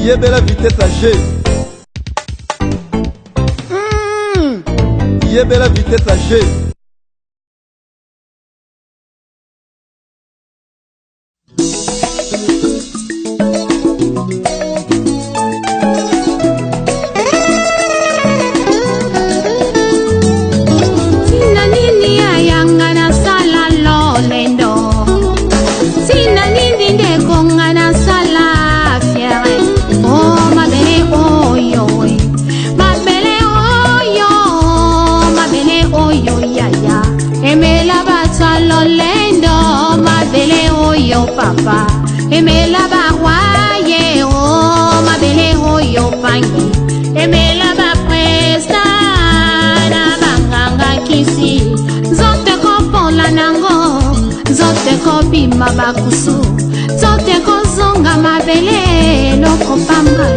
Yebela vitesse à G. Yebela vitesse à G. Papa, emela bawaye o mabele o yo pangi, emela ba presta na banganga kisi, zote ko pola nango, zote ko bima bakusu, zote ko zonga mabele loko pamba.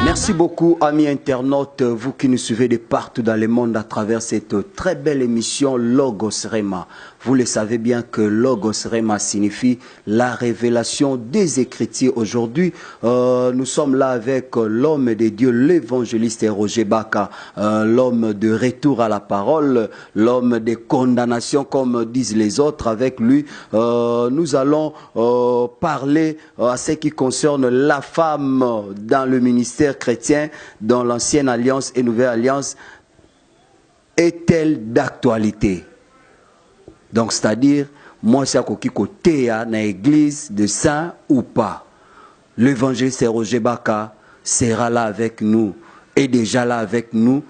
Merci beaucoup, amis internautes, vous qui nous suivez de partout dans le monde à travers cette très belle émission Logos Rema. Vous le savez bien que Logos Rema signifie la révélation des Écritures. Aujourd'hui, nous sommes là avec l'homme de Dieu, l'évangéliste Roger Baka, l'homme de retour à la parole, l'homme de condamnation comme disent les autres. Avec lui, nous allons parler à ce qui concerne la femme dans le ministère chrétien, dans l'ancienne alliance et nouvelle alliance. Est-elle d'actualité? Donc, c'est-à-dire, moi, c'est à côté dans l'église de Saint ou pas. L'évangéliste Roger Baka sera là avec nous, et déjà là avec nous,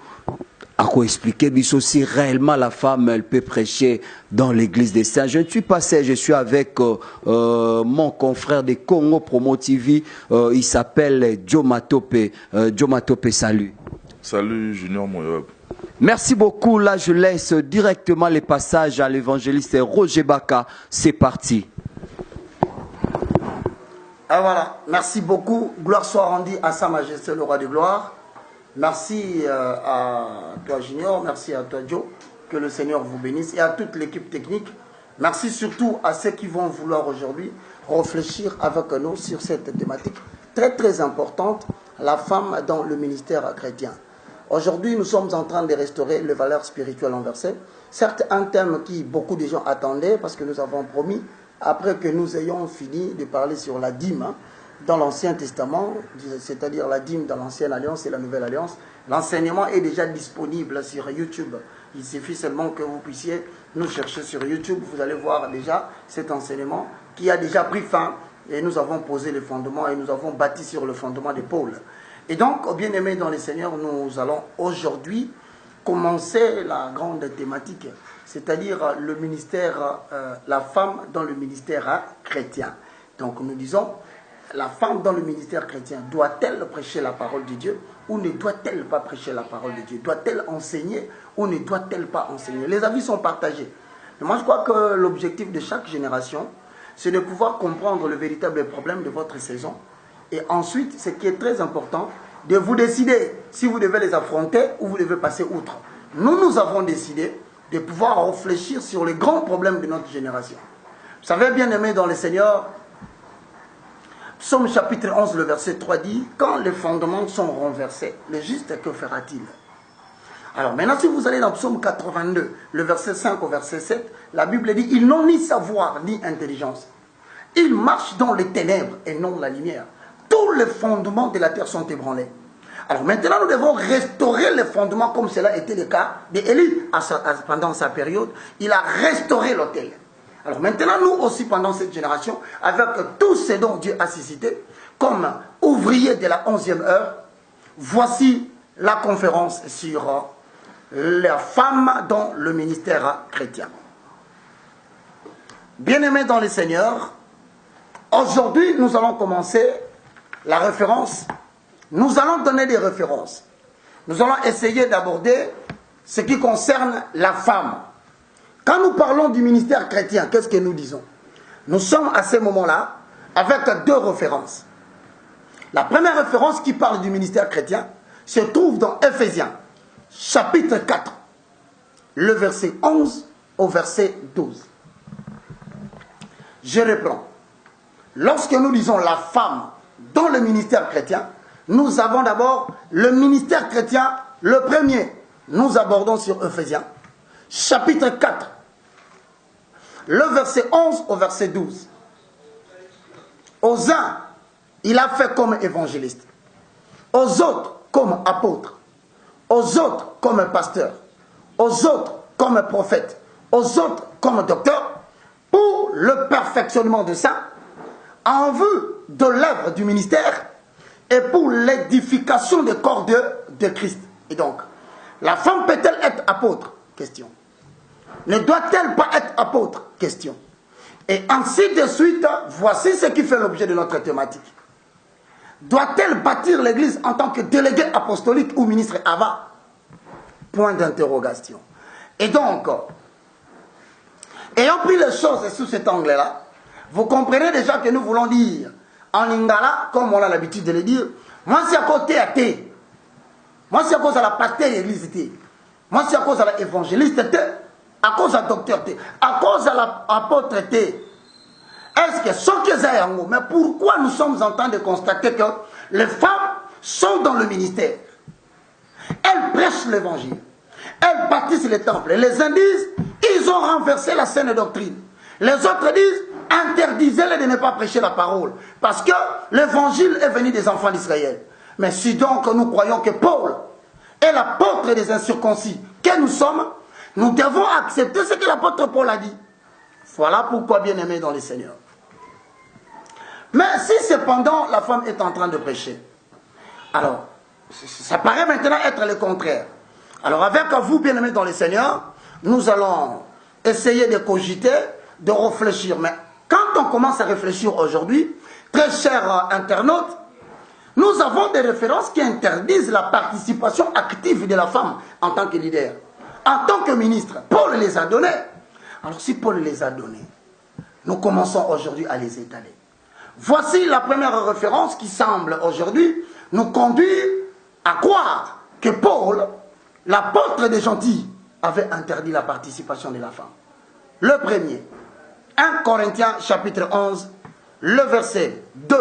à quoi expliquer si réellement la femme, elle peut prêcher dans l'église des saints. Je ne suis pas seul, je suis avec mon confrère de Congo Promo TV, il s'appelle Joe Matope. Joe Matope, salut. Salut Junior Moyob. Merci beaucoup. Là, je laisse directement les passages à l'évangéliste Roger Baka. C'est parti. Ah voilà, merci beaucoup. Gloire soit rendue à Sa Majesté le Roi de Gloire. Merci à toi Junior, merci à toi Joe. Que le Seigneur vous bénisse et à toute l'équipe technique. Merci surtout à ceux qui vont vouloir aujourd'hui réfléchir avec nous sur cette thématique très très importante, la femme dans le ministère chrétien. Aujourd'hui, nous sommes en train de restaurer les valeurs spirituelles inversées. Certes, un thème qui beaucoup de gens attendaient parce que nous avons promis, après que nous ayons fini de parler sur la dîme dans l'Ancien Testament, c'est-à-dire la dîme dans l'Ancienne Alliance et la Nouvelle Alliance, l'enseignement est déjà disponible sur YouTube. Il suffit seulement que vous puissiez nous chercher sur YouTube. Vous allez voir déjà cet enseignement qui a déjà pris fin et nous avons posé les fondements et nous avons bâti sur le fondement des pôles. Et donc, bien-aimés dans les Seigneurs, nous allons aujourd'hui commencer la grande thématique, c'est-à-dire le ministère, la femme dans le ministère chrétien. Donc, nous disons, la femme dans le ministère chrétien, doit-elle prêcher la parole de Dieu ou ne doit-elle pas prêcher la parole de Dieu? Doit-elle enseigner ou ne doit-elle pas enseigner? Les avis sont partagés. Mais moi, je crois que l'objectif de chaque génération, c'est de pouvoir comprendre le véritable problème de votre saison. Et ensuite, ce qui est très important, de vous décider si vous devez les affronter ou vous devez passer outre. Nous avons décidé de pouvoir réfléchir sur les grands problèmes de notre génération. Vous savez, bien aimé dans le Seigneur, Psaume chapitre 11, le verset 3 dit, quand les fondements sont renversés, le juste, que fera-t-il? Alors maintenant, si vous allez dans Psaume 82, le verset 5 au verset 7, la Bible dit, ils n'ont ni savoir ni intelligence. Ils marchent dans les ténèbres et non la lumière. Tous les fondements de la terre sont ébranlés. Alors maintenant, nous devons restaurer les fondements comme cela était le cas d'Élie pendant sa période. Il a restauré l'autel. Alors maintenant, nous aussi, pendant cette génération, avec tout ce dont Dieu a suscité, comme ouvriers de la 11e heure, voici la conférence sur la femme dans le ministère chrétien. Bien-aimés dans le Seigneur, aujourd'hui, nous allons commencer la référence. Nous allons donner des références. Nous allons essayer d'aborder ce qui concerne la femme. Quand nous parlons du ministère chrétien, qu'est-ce que nous disons? Nous sommes à ce moment-là avec deux références. La première référence qui parle du ministère chrétien se trouve dans Éphésiens, chapitre 4, le verset 11 au verset 12. Je reprends. Lorsque nous disons la femme dans le ministère chrétien, nous avons d'abord le ministère chrétien, le premier. Nous abordons sur Éphésiens, chapitre 4, le verset 11 au verset 12. Aux uns, il a fait comme évangéliste. Aux autres, comme apôtre. Aux autres, comme pasteur. Aux autres, comme prophète. Aux autres, comme docteur. Pour le perfectionnement de ça, en vue de l'œuvre du ministère et pour l'édification du corps de Christ. Et donc, la femme peut-elle être apôtre? Question. Ne doit-elle pas être apôtre? Question. Et ainsi de suite, voici ce qui fait l'objet de notre thématique. Doit-elle bâtir l'église en tant que délégué apostolique ou ministre Ava? Point d'interrogation. Et donc, ayant pris les choses sous cet angle-là, vous comprenez déjà que nous voulons dire en lingala, comme on a l'habitude de le dire, moi c'est à côté à thé. Moi c'est à cause de la pasteur de l'église thé. Moi c'est à cause de l'évangéliste thé. À cause de docteur thé. À cause de l'apôtre thé. Est-ce que ce que c'est en haut? Mais pourquoi nous sommes en train de constater que les femmes sont dans le ministère? Elles prêchent l'évangile. Elles bâtissent les temples. Les uns disent, ils ont renversé la saine doctrine. Les autres disent, interdisez-les de ne pas prêcher la parole. Parce que l'évangile est venu des enfants d'Israël. Mais si donc nous croyons que Paul est l'apôtre des incirconcis, que nous sommes, nous devons accepter ce que l'apôtre Paul a dit. Voilà pourquoi, bien aimé dans le Seigneur. Mais si cependant la femme est en train de prêcher, alors, ça paraît maintenant être le contraire. Alors avec vous, bien aimé dans le Seigneur, nous allons essayer de cogiter, de réfléchir. Mais quand on commence à réfléchir aujourd'hui, très chers internautes, nous avons des références qui interdisent la participation active de la femme en tant que leader. En tant que ministre, Paul les a donnés. Alors si Paul les a donnés, nous commençons aujourd'hui à les étaler. Voici la première référence qui semble aujourd'hui nous conduire à croire que Paul, l'apôtre des gentils, avait interdit la participation de la femme. Le premier, 1 Corinthiens chapitre 11, le verset 2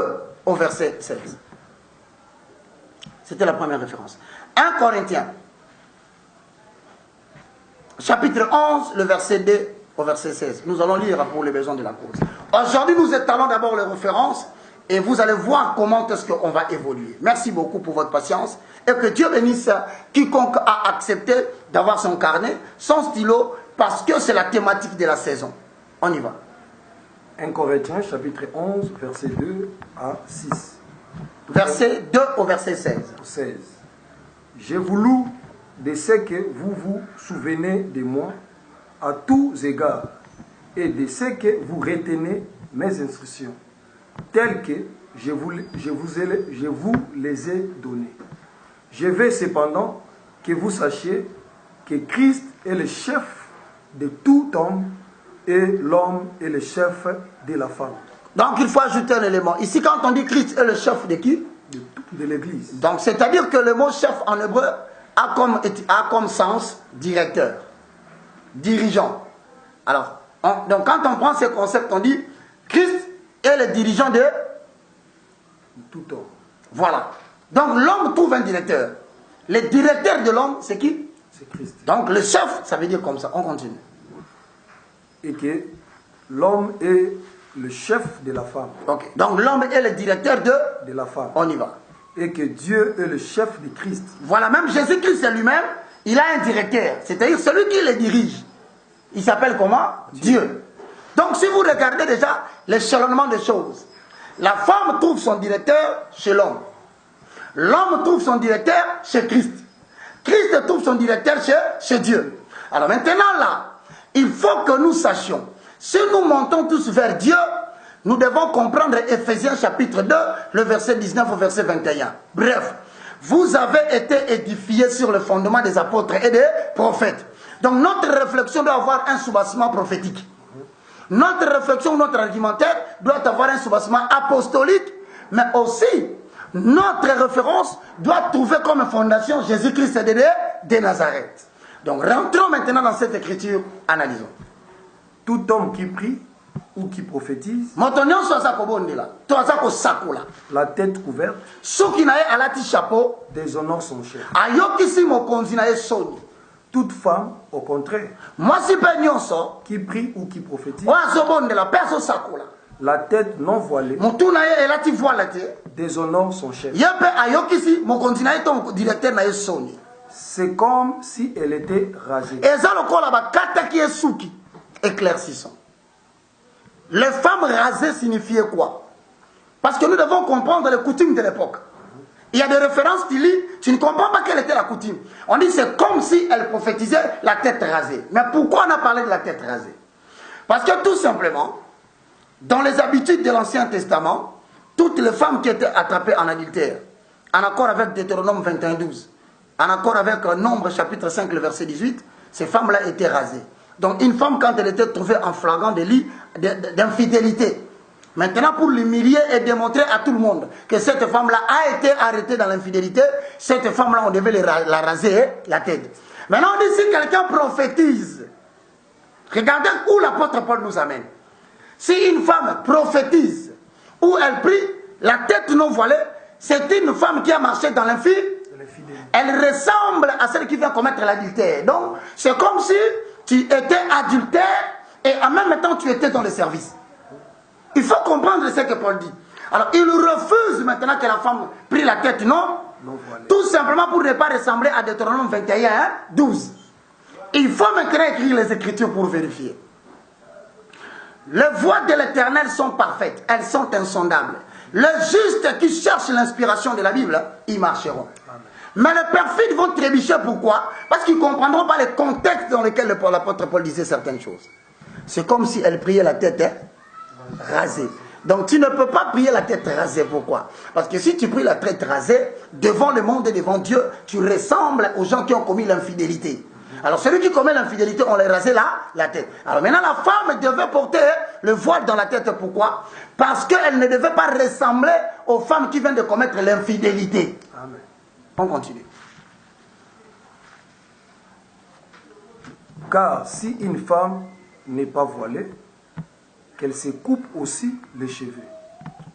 au verset 16. C'était la première référence. 1 Corinthiens chapitre 11, le verset 2 au verset 16. Nous allons lire pour les besoins de la cause. Aujourd'hui, nous étalons d'abord les références et vous allez voir comment est-ce qu'on va évoluer. Merci beaucoup pour votre patience et que Dieu bénisse quiconque a accepté d'avoir son carnet, son stylo, parce que c'est la thématique de la saison. On y va. 1 Corinthiens chapitre 11, verset 2 à 6. Verset 2 au verset 16. 16. Je vous loue de ce que vous vous souvenez de moi à tous égards et de ce que vous retenez mes instructions, telles que je vous les ai données. Je veux cependant que vous sachiez que Christ est le chef de tout homme et l'homme est le chef de la femme. Donc il faut ajouter un élément. Ici, quand on dit Christ est le chef de qui? De l'Église. Donc c'est-à-dire que le mot chef en hébreu a comme sens directeur, dirigeant. Alors, donc quand on prend ce concept, on dit Christ est le dirigeant de tout homme. Voilà. Donc l'homme trouve un directeur. Le directeur de l'homme, c'est qui? C'est Christ. Donc le chef, ça veut dire comme ça. On continue. Et que l'homme est le chef de la femme. Ok. Donc l'homme est le directeur de la femme. On y va. Et que Dieu est le chef de Christ. Voilà, même Jésus-Christ lui-même, il a un directeur. C'est-à-dire celui qui le dirige. Il s'appelle comment? Dieu. Donc si vous regardez déjà l'échelonnement des choses, la femme trouve son directeur chez l'homme. L'homme trouve son directeur chez Christ. Christ trouve son directeur chez Dieu. Alors maintenant là, il faut que nous sachions, si nous montons tous vers Dieu, nous devons comprendre Éphésiens chapitre 2, le verset 19 au verset 21. Bref, vous avez été édifiés sur le fondement des apôtres et des prophètes. Donc notre réflexion doit avoir un soubassement prophétique. Notre réflexion, notre argumentaire doit avoir un soubassement apostolique, mais aussi notre référence doit trouver comme fondation Jésus-Christ de Nazareth. Donc rentrons maintenant dans cette écriture, analysons. Tout homme qui prie ou qui prophétise, la tête couverte, déshonore son chef. Toute femme, au contraire, qui prie ou qui prophétise, la tête non voilée, déshonore son chef. C'est comme si elle était rasée. Éclaircissons. Les femmes rasées signifiaient quoi? Parce que nous devons comprendre les coutumes de l'époque. Il y a des références qui lisent, tu ne comprends pas quelle était la coutume. On dit c'est comme si elle prophétisait la tête rasée. Mais pourquoi on a parlé de la tête rasée? Parce que tout simplement, dans les habitudes de l'Ancien Testament, toutes les femmes qui étaient attrapées en adultère, en accord avec Deutéronome 21:12, en accord avec Nombre chapitre 5, le verset 18, ces femmes-là étaient rasées. Donc une femme, quand elle était trouvée en flagrant délit d'infidélité, maintenant pour l'humilier et démontrer à tout le monde que cette femme-là a été arrêtée dans l'infidélité, cette femme-là, on devait la raser la tête. Maintenant on dit si quelqu'un prophétise, regardez où l'apôtre Paul nous amène. Si une femme prophétise ou elle prie, la tête non voilée, c'est une femme qui a marché dans l'infidélité. Elle ressemble à celle qui vient commettre l'adultère. Donc c'est comme si tu étais adultère et en même temps tu étais dans le service. Il faut comprendre ce que Paul dit. Alors il refuse maintenant que la femme prie la tête, non, tout simplement pour ne pas ressembler à Deutéronome 21:12. Il faut maintenant écrire les Écritures pour vérifier. Les voies de l'Éternel sont parfaites, elles sont insondables. Les justes qui cherchent l'inspiration de la Bible, ils marcheront. Amen. Mais les perfides vont trébucher, pourquoi? Parce qu'ils ne comprendront pas le contexte dans lequel l'apôtre Paul disait certaines choses. C'est comme si elle priait la tête rasée. Donc tu ne peux pas prier la tête rasée, pourquoi? Parce que si tu pries la tête rasée, devant le monde et devant Dieu, tu ressembles aux gens qui ont commis l'infidélité. Alors celui qui commet l'infidélité, on les rasait la tête. Alors maintenant la femme devait porter le voile dans la tête, pourquoi? Parce qu'elle ne devait pas ressembler aux femmes qui viennent de commettre l'infidélité. Amen. On continue. Car si une femme n'est pas voilée, qu'elle se coupe aussi les cheveux.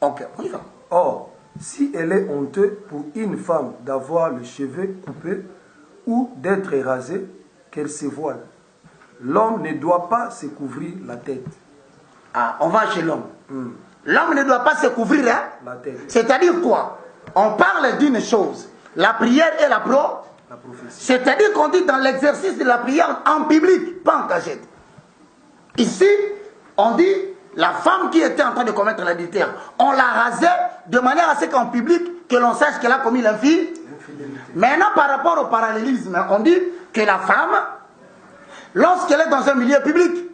Ok, on y va. Or, si elle est honteuse pour une femme d'avoir les cheveux coupés ou d'être rasée, qu'elle se voile. L'homme ne doit pas se couvrir la tête. Ah, on va chez l'homme. L'homme ne doit pas se couvrir la tête. C'est-à-dire quoi? On parle d'une chose, la prière et la prophétie. C'est-à-dire qu'on dit dans l'exercice de la prière en public, pas en cachette. Ici, on dit la femme qui était en train de commettre l'adultère, on la rasait de manière à ce qu'en public, que l'on sache qu'elle a commis l'infidélité. Maintenant, par rapport au parallélisme, on dit que la femme, lorsqu'elle est dans un milieu public,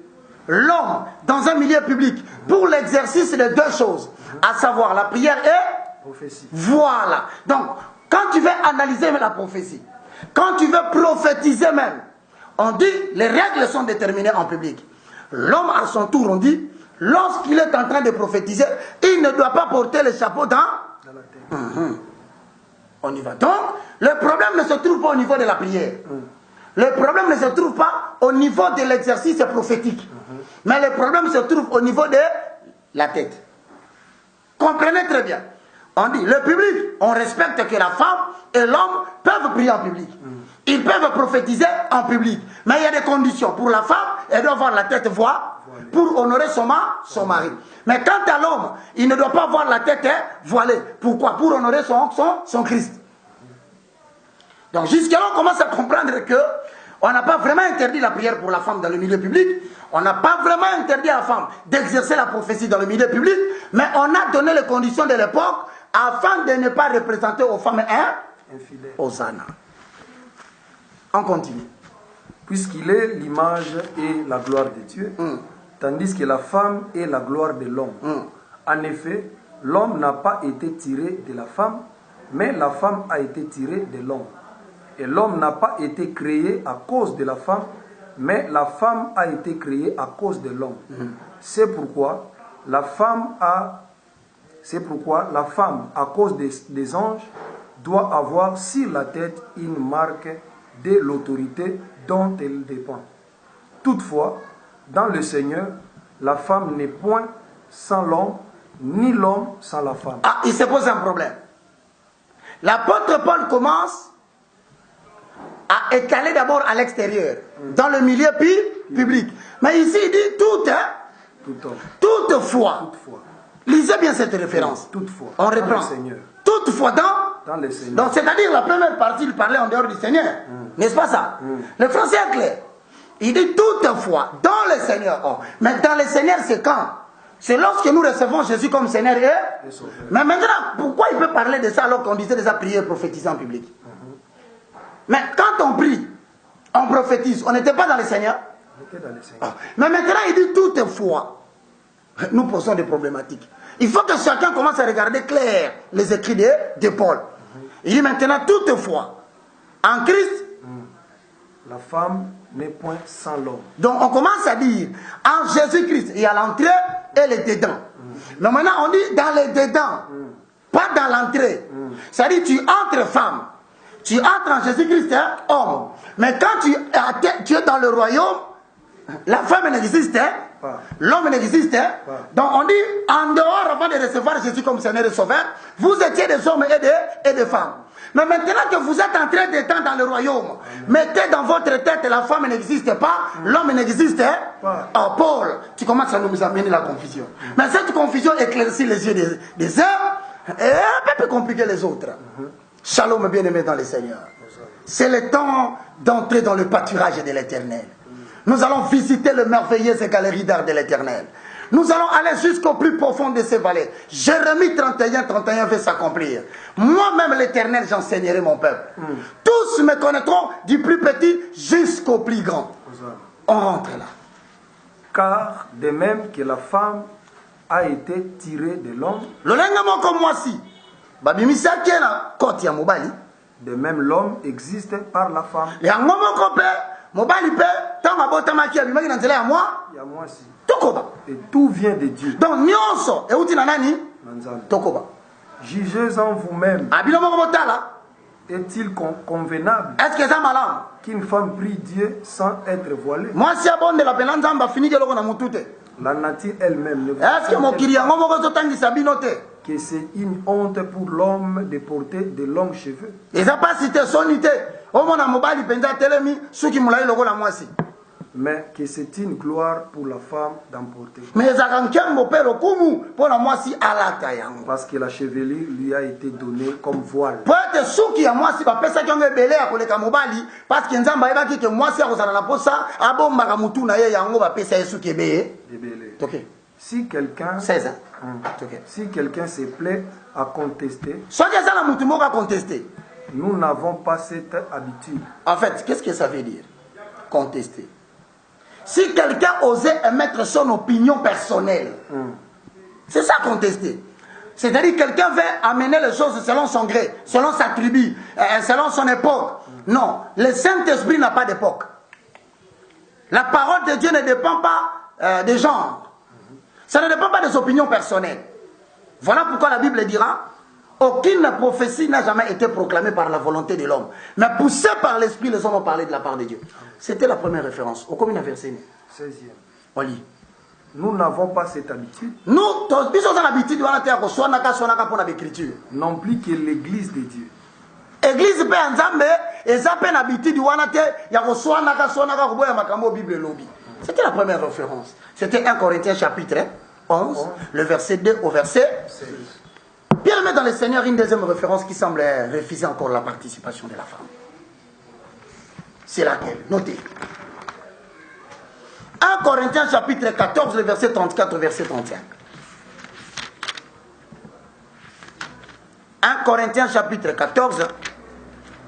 l'homme dans un milieu public, pour l'exercice de deux choses, à savoir la prière et prophétie. Voilà. Donc, quand tu veux analyser la prophétie, quand tu veux prophétiser même, on dit les règles sont déterminées en public. L'homme à son tour, on dit, lorsqu'il est en train de prophétiser, il ne doit pas porter le chapeau dans la tête. On y va. Donc, le problème ne se trouve pas au niveau de la prière. Le problème ne se trouve pas au niveau de l'exercice prophétique. Mais le problème se trouve au niveau de la tête. Comprenez très bien. On dit, le public, on respecte que la femme et l'homme peuvent prier en public. Ils peuvent prophétiser en public. Mais il y a des conditions. Pour la femme, elle doit avoir la tête voilée pour honorer son mari. Mais quant à l'homme, il ne doit pas avoir la tête voilée. Pourquoi? Pour honorer son Christ. Donc jusqu'à là, on commence à comprendre que on n'a pas vraiment interdit la prière pour la femme dans le milieu public. On n'a pas vraiment interdit à la femme d'exercer la prophétie dans le milieu public. Mais on a donné les conditions de l'époque afin de ne pas représenter aux femmes infidèles. Hosanna. On continue. Puisqu'il est l'image et la gloire de Dieu, tandis que la femme est la gloire de l'homme. En effet, l'homme n'a pas été tiré de la femme, mais la femme a été tirée de l'homme. Et l'homme n'a pas été créé à cause de la femme, mais la femme a été créée à cause de l'homme. C'est pourquoi la femme, à cause des anges, doit avoir sur la tête une marque de l'autorité dont elle dépend. Toutefois, dans le Seigneur, la femme n'est point sans l'homme, ni l'homme sans la femme. Ah, il se pose un problème. L'apôtre Paul commence à étaler d'abord à l'extérieur, dans le milieu public. Mais ici, il dit tout, hein? Toutefois. Lisez bien cette référence. Toutefois. On reprend. Le Seigneur. Toutefois dans le Seigneur. Donc, c'est-à-dire la première partie, il parlait en dehors du Seigneur. N'est-ce pas ça? Le français est clair. Il dit toutefois, dans le Seigneur. Oh. Mais dans le Seigneur, c'est quand? C'est lorsque nous recevons Jésus comme Seigneur et mais maintenant, pourquoi il peut parler de ça alors qu'on disait déjà prier et prophétiser en public? Mais quand on prie, on prophétise, on n'était pas dans le Seigneur? On était dans le Seigneur. Mais maintenant, il dit toutefois. Nous posons des problématiques. Il faut que chacun commence à regarder clair les écrits de Paul. Il dit maintenant toutefois, en Christ, la femme n'est point sans l'homme. Donc on commence à dire, en Jésus-Christ, il y a l'entrée et le dedans. Mais maintenant on dit dans le dedans, pas dans l'entrée. C'est-à-dire tu entres femme, tu entres en Jésus-Christ, hein, homme. Mais quand tu es dans le royaume, la femme n'existe, hein, l'homme n'existe. Hein. Donc on dit, en dehors, avant de recevoir Jésus comme Seigneur et Sauveur, vous étiez des hommes et des femmes. Mais maintenant que vous êtes en train d'être dans le royaume, mettez dans votre tête, la femme n'existe pas, l'homme n'existe pas. Oh, Paul, tu commences à nous amener la confusion. Mais cette confusion éclaircit les yeux des uns et un peu plus compliquer les autres. Shalom, bien-aimé dans le Seigneur. C'est le temps d'entrer dans le pâturage de l'Éternel. Nous allons visiter les merveilleuses galeries d'art de l'Éternel. Nous allons aller jusqu'au plus profond de ces vallées. Jérémie 31 va s'accomplir. Moi-même, l'Éternel, j'enseignerai mon peuple. Tous me connaîtront du plus petit jusqu'au plus grand. On rentre là. Car de même que la femme a été tirée de l'homme, de même l'homme existe par la femme. Il y a moi aussi. Et tout vient de Dieu. Donc, jugez en vous-même. Est-il convenable qu'une femme prie Dieu sans être voilée? La nature elle-même ne vous que c'est une honte pour l'homme de porter de longs cheveux. Mais que c'est une gloire pour la femme d'en porter. Parce que la chevelure lui a été donnée comme voile. Si quelqu'un se plaît à contester, nous n'avons pas cette habitude. En fait, qu'est-ce que ça veut dire? Contester. Si quelqu'un osait émettre son opinion personnelle, c'est ça contester. C'est-à-dire quelqu'un veut amener les choses selon son gré, selon sa tribu, selon son époque. Non, le Saint-Esprit n'a pas d'époque. La parole de Dieu ne dépend pas des genres. Ça ne dépend pas des opinions personnelles. Voilà pourquoi la Bible dira, aucune prophétie n'a jamais été proclamée par la volonté de l'homme. Mais poussée par l'Esprit, les hommes ont parlé de la part de Dieu. C'était la première référence. Au combien de versets? 16e. On lit. Nous n'avons pas cette habitude. Nous avons l'habitude de l'écriture. Non plus que l'Église de Dieu. Église pe nzambe ezape na biti di wana te ya koswana ka kuboya makambo Bible lobi. C'était la première référence. C'était 1 Corinthiens chapitre 11, le verset 2 au verset 16. Bien aimé dans le Seigneur, une deuxième référence qui semble refuser encore la participation de la femme. C'est laquelle? Notez. 1 Corinthiens chapitre 14, le verset 34 au verset 35. 1 Corinthiens chapitre 14,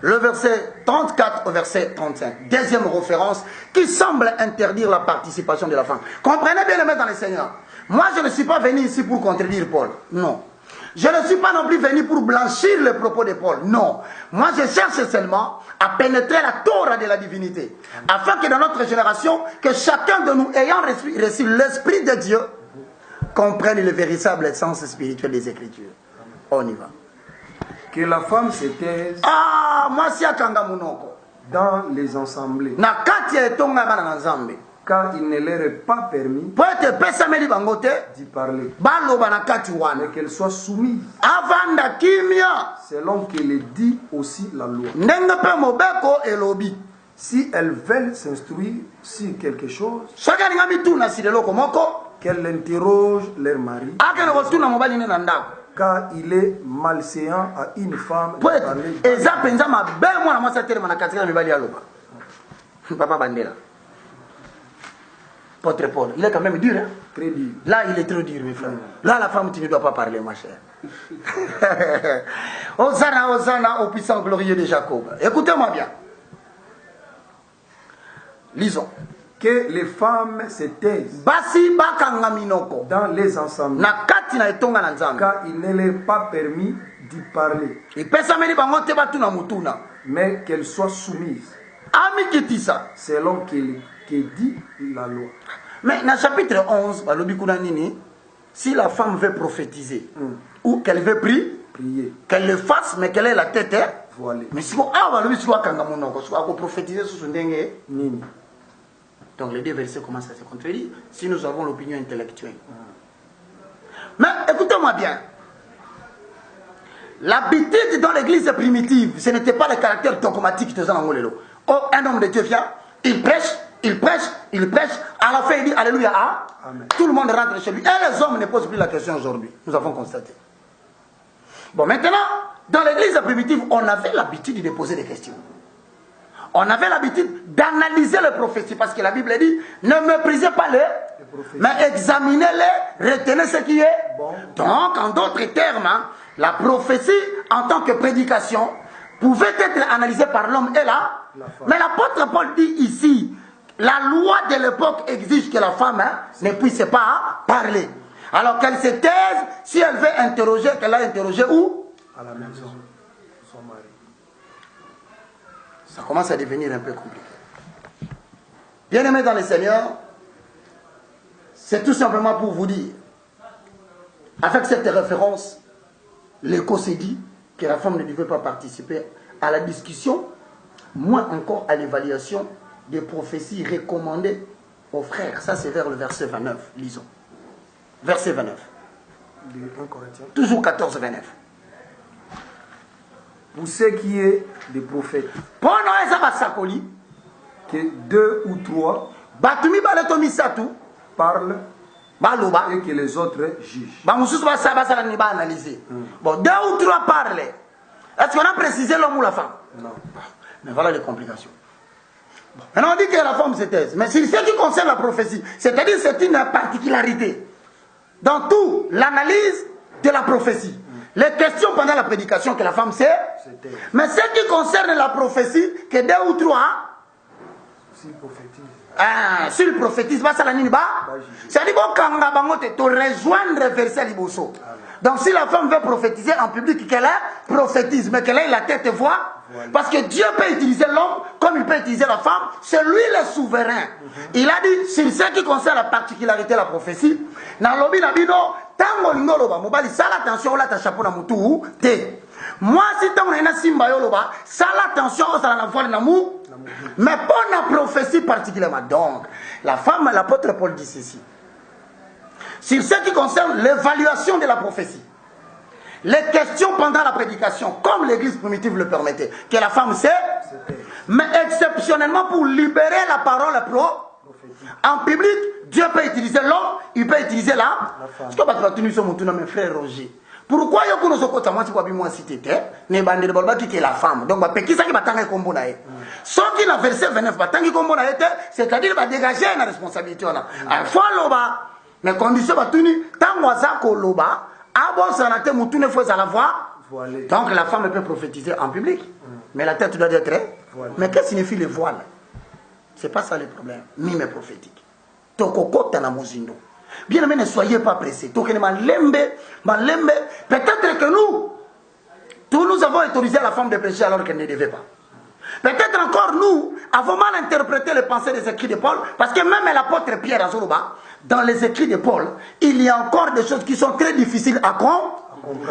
le verset 34 au verset 35. Deuxième référence qui semble interdire la participation de la femme. Comprenez bien, les mains dans le Seigneur. Moi, je ne suis pas venu ici pour contredire Paul. Non. Je ne suis pas non plus venu pour blanchir les propos de Paul. Non. Moi, je cherche seulement à pénétrer la Torah de la divinité. Afin que dans notre génération, que chacun de nous ayant reçu l'Esprit de Dieu, comprenne le véritable sens spirituel des Écritures. On y va. Que la femme se taise moi, si akanga munoko. dans les assemblées, Na kati ya etonga bana nzambe. car il ne leur est pas permis Po ete pesa meli bangote. d'y parler, Baloba na kati wana. mais qu'elle soit soumise, Avanda kimia. selon que le dit aussi la loi. Ndenge pe mobeko elobi. Si elles veulent s'instruire sur quelque chose, Soki alinga mituna si leloko moko. qu'elles interrogent leur mari, Akene kotuna mobali ne na ndako. car il est malséant à une femme de Po ete parler eza penza mabe mwana mwasi telema na kati ya mibali ya loba. Papa Bandela. Votre Paul, il est quand même dur, hein? très dur. Là, il est trop dur, mes frères. Là, la femme, tu ne dois pas parler, ma chère. Hosanna, Hosanna, au puissant glorieux de Jacob. Écoutez-moi bien. Lisons. Que les femmes se taisent Basi bakanga minoko. dans les assemblées, Na kati na etonga na nzambe. car il ne leur est pas permis d'y parler, Ipesa meli bango te batuna mutuna. mais qu'elles soient soumises, Ami kitisa. selon que dit la loi. Mais dans le chapitre 11, balobi kuna nini, si la femme veut prophétiser, ou qu'elle veut prier, Prier, qu'elle le fasse, mais qu'elle ait la tête, hein? voiler, Mais si vous avez prophétiser sur son dengue. nini. Donc les deux versets commencent à se contredire si nous avons l'opinion intellectuelle. Mais écoutez-moi bien. L'habitude dans l'église primitive, ce n'était pas le caractère dogmatique de Zanangolelo. Oh, un homme de Dieu vient, il prêche, il prêche, il prêche. À la fin, il dit Alléluia. Amen. Tout le monde rentre chez lui. Et les hommes ne posent plus la question aujourd'hui. Nous avons constaté. Bon, maintenant, dans l'église primitive, on avait l'habitude de poser des questions. On avait l'habitude d'analyser les prophéties parce que la Bible dit ne méprisez pas les mais examinez-les, retenez ce qui est bon. Donc, en d'autres termes, hein, la prophétie en tant que prédication pouvait être analysée par l'homme et la femme. Mais l'apôtre Paul dit ici la loi de l'époque exige que la femme ne puisse pas parler. Alors qu'elle se taise, si elle veut interroger, qu'elle a interrogé où? À la maison, son mari. Ça commence à devenir un peu compliqué. Bien-aimés dans le Seigneur, c'est tout simplement pour vous dire, avec cette référence, l'Écho s'est dit que la femme ne devait pas participer à la discussion, moins encore à l'évaluation des prophéties recommandées aux frères. Ça, c'est vers le verset 29. Lisons. Verset 29. De 1 Corinthiens. Toujours 14, 29. Pour ce qui est des prophètes, Pendant eza basakoli, que 2 ou 3 batumi baleto misatu, parlent baloba, et que les autres jugent. bamususu basala ni ba analyser. Bon, 2 ou 3 parlent. Est-ce qu'on a précisé l'homme ou la femme? Non. Mais voilà les complications. Bon. Maintenant on dit que la femme se taise. Mais c'est ce qui concerne la prophétie. C'est-à-dire c'est une particularité. Dans tout, l'analyse de la prophétie. Les questions pendant la prédication que la femme sait. Mais ce qui concerne la prophétie, que 2 ou 3... S'il prophétise. S'il prophétise, c'est-à-dire que tu rejoindre verset liboso. Donc si la femme veut prophétiser en public, qu'elle prophétise, mais qu'elle ait la tête voix, parce que Dieu peut utiliser l'homme comme il peut utiliser la femme, c'est lui le souverain. Il a dit, sur ce qui concerne la particularité de la prophétie, dans l'obi nabino, tango lingoloba, mobali, sala attention, là ta chapeau na mutu, te. Moi, si tango na simba yoloba, sala attention, sala na voile na mou, mais pas la prophétie particulièrement. Donc, la femme, l'apôtre Paul dit ceci. Sur ce qui concerne l'évaluation de la prophétie, les questions pendant la prédication, comme l'église primitive le permettait, que la femme sait, mais exceptionnellement pour libérer la parole en public, Dieu peut utiliser l'homme, il peut utiliser la femme. Ce que tu vas tenir sur mon tour, mes frères Roger. Pourquoi il y a une chose qui est la femme? Donc, qui ça qui va t'engager comme bon aïe? Sauf qu'il a versé 29, c'est-à-dire qu'il va dégager une responsabilité. Il faut l'oba, mais condition va tenir, tant que l'oba, avant ça n'a été moutoune fois à la voix. Donc, la femme peut prophétiser en public, mais la tête doit être. Mais qu'est-ce que signifie le voile? C'est pas ça le problème. Mime prophétique. Tokoko tana mozindo. Bien aimé, ne soyez pas pressés. Peut-être que nous avons autorisé la femme de prêcher alors qu'elle ne devait pas. Peut-être encore nous avons mal interprété les pensées des écrits de Paul, parce que même l'apôtre Pierre Azourouba, dans les écrits de Paul, il y a encore des choses qui sont très difficiles à comprendre.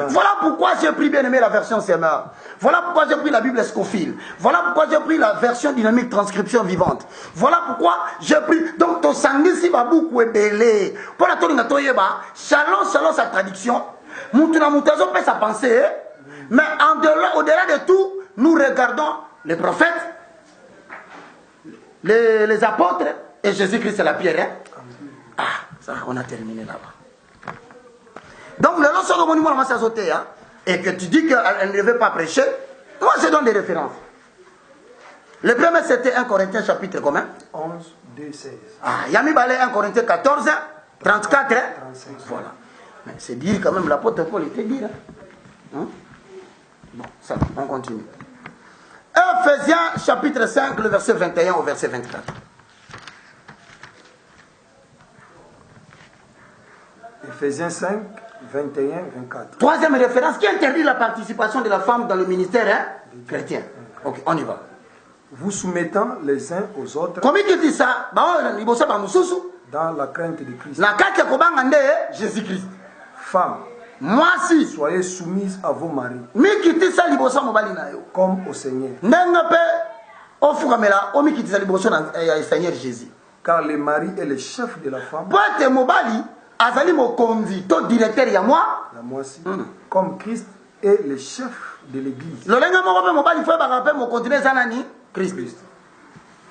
Voilà pourquoi j'ai pris, bien aimé, la version CMA. Voilà pourquoi j'ai pris la Bible Scofield. Voilà pourquoi j'ai pris la version dynamique transcription vivante. Voilà pourquoi j'ai pris. Donc, ton sanguisi va beaucoup belé. Pour la tournée selon sa traduction, Moutuna Moutazo peut sa pensée. Mais au-delà de tout, nous regardons les prophètes, les apôtres et Jésus-Christ c'est la pierre. Hein? Ah, ça, on a terminé là-bas. Donc, le long sur le monument et que tu dis qu'elle ne devait pas prêcher, moi je donne des références. Le premier c'était 1 Corinthiens chapitre combien? 11, 2, 16. Ah, Yami Balé 1 Corinthiens 14, 34. 35. Voilà. Mais c'est dire quand même, l'apôtre Paul était dire. Hein? Bon, ça, on continue. Ephésiens chapitre 5, le verset 21 au verset 24. Ephésiens 5, 21, 24. Troisième référence qui interdit la participation de la femme dans le ministère chrétien. Ok, on y va. Vous soumettant les uns aux autres Comment il dit ça? dans la crainte de Christ. Jésus-Christ. Femmes, Moi si. soyez soumises à vos maris comme au Seigneur. Seigneur Jésus. Car le mari est le chef de la femme, Azali mokonzi to directeur ya moi. la moitié, comme Christ est le chef de l'Église, Lolenga moko pe mobali fo ba pe mo continuer zanani Christ.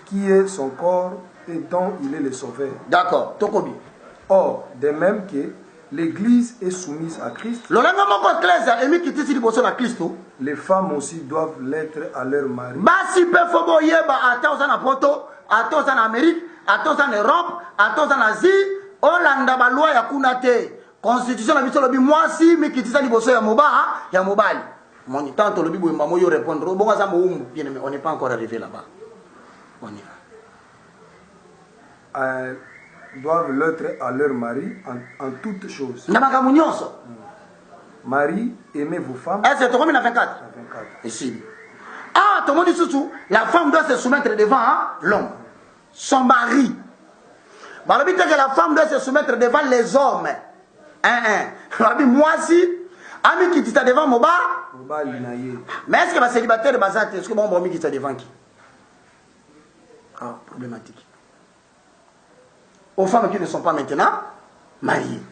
qui est son corps et dont il est le sauveur. D'accord, tokobi. Or, de même que l'Église est soumise à Christ, Lolenga moko ecclesia emi kitisi liboso na Kristo. les femmes aussi doivent l'être à leur mari. Basi pe fo boyeba ata ozana poto, ata ozana Amérique, ata ozana Europe, ata ozana Asie. Olanda ba loi ya kuna te. Constitution na biso lobi mwasi mikitisa liboso ya mobali. Mon temps to lobi boyemba moyo répondre. Bonga za moumbu. Bien mais on n'est pas encore arrivé là-bas. On y va. Doivent l'être à leur mari en toutes choses. Namaka munyonso. Marie, aimez vos femmes. C'est to combien na 24. 24. Ici. Ah, tout le monde dit sous. La femme doit se soumettre devant l'homme. Son mari. Que la femme doit se soumettre devant les hommes. Moi si, ami qui dit devant Moba. Mais est-ce que ma célibataire est est-ce que mon ami qui dit devant qui? Ah, problématique. Aux femmes qui ne sont pas maintenant mariées.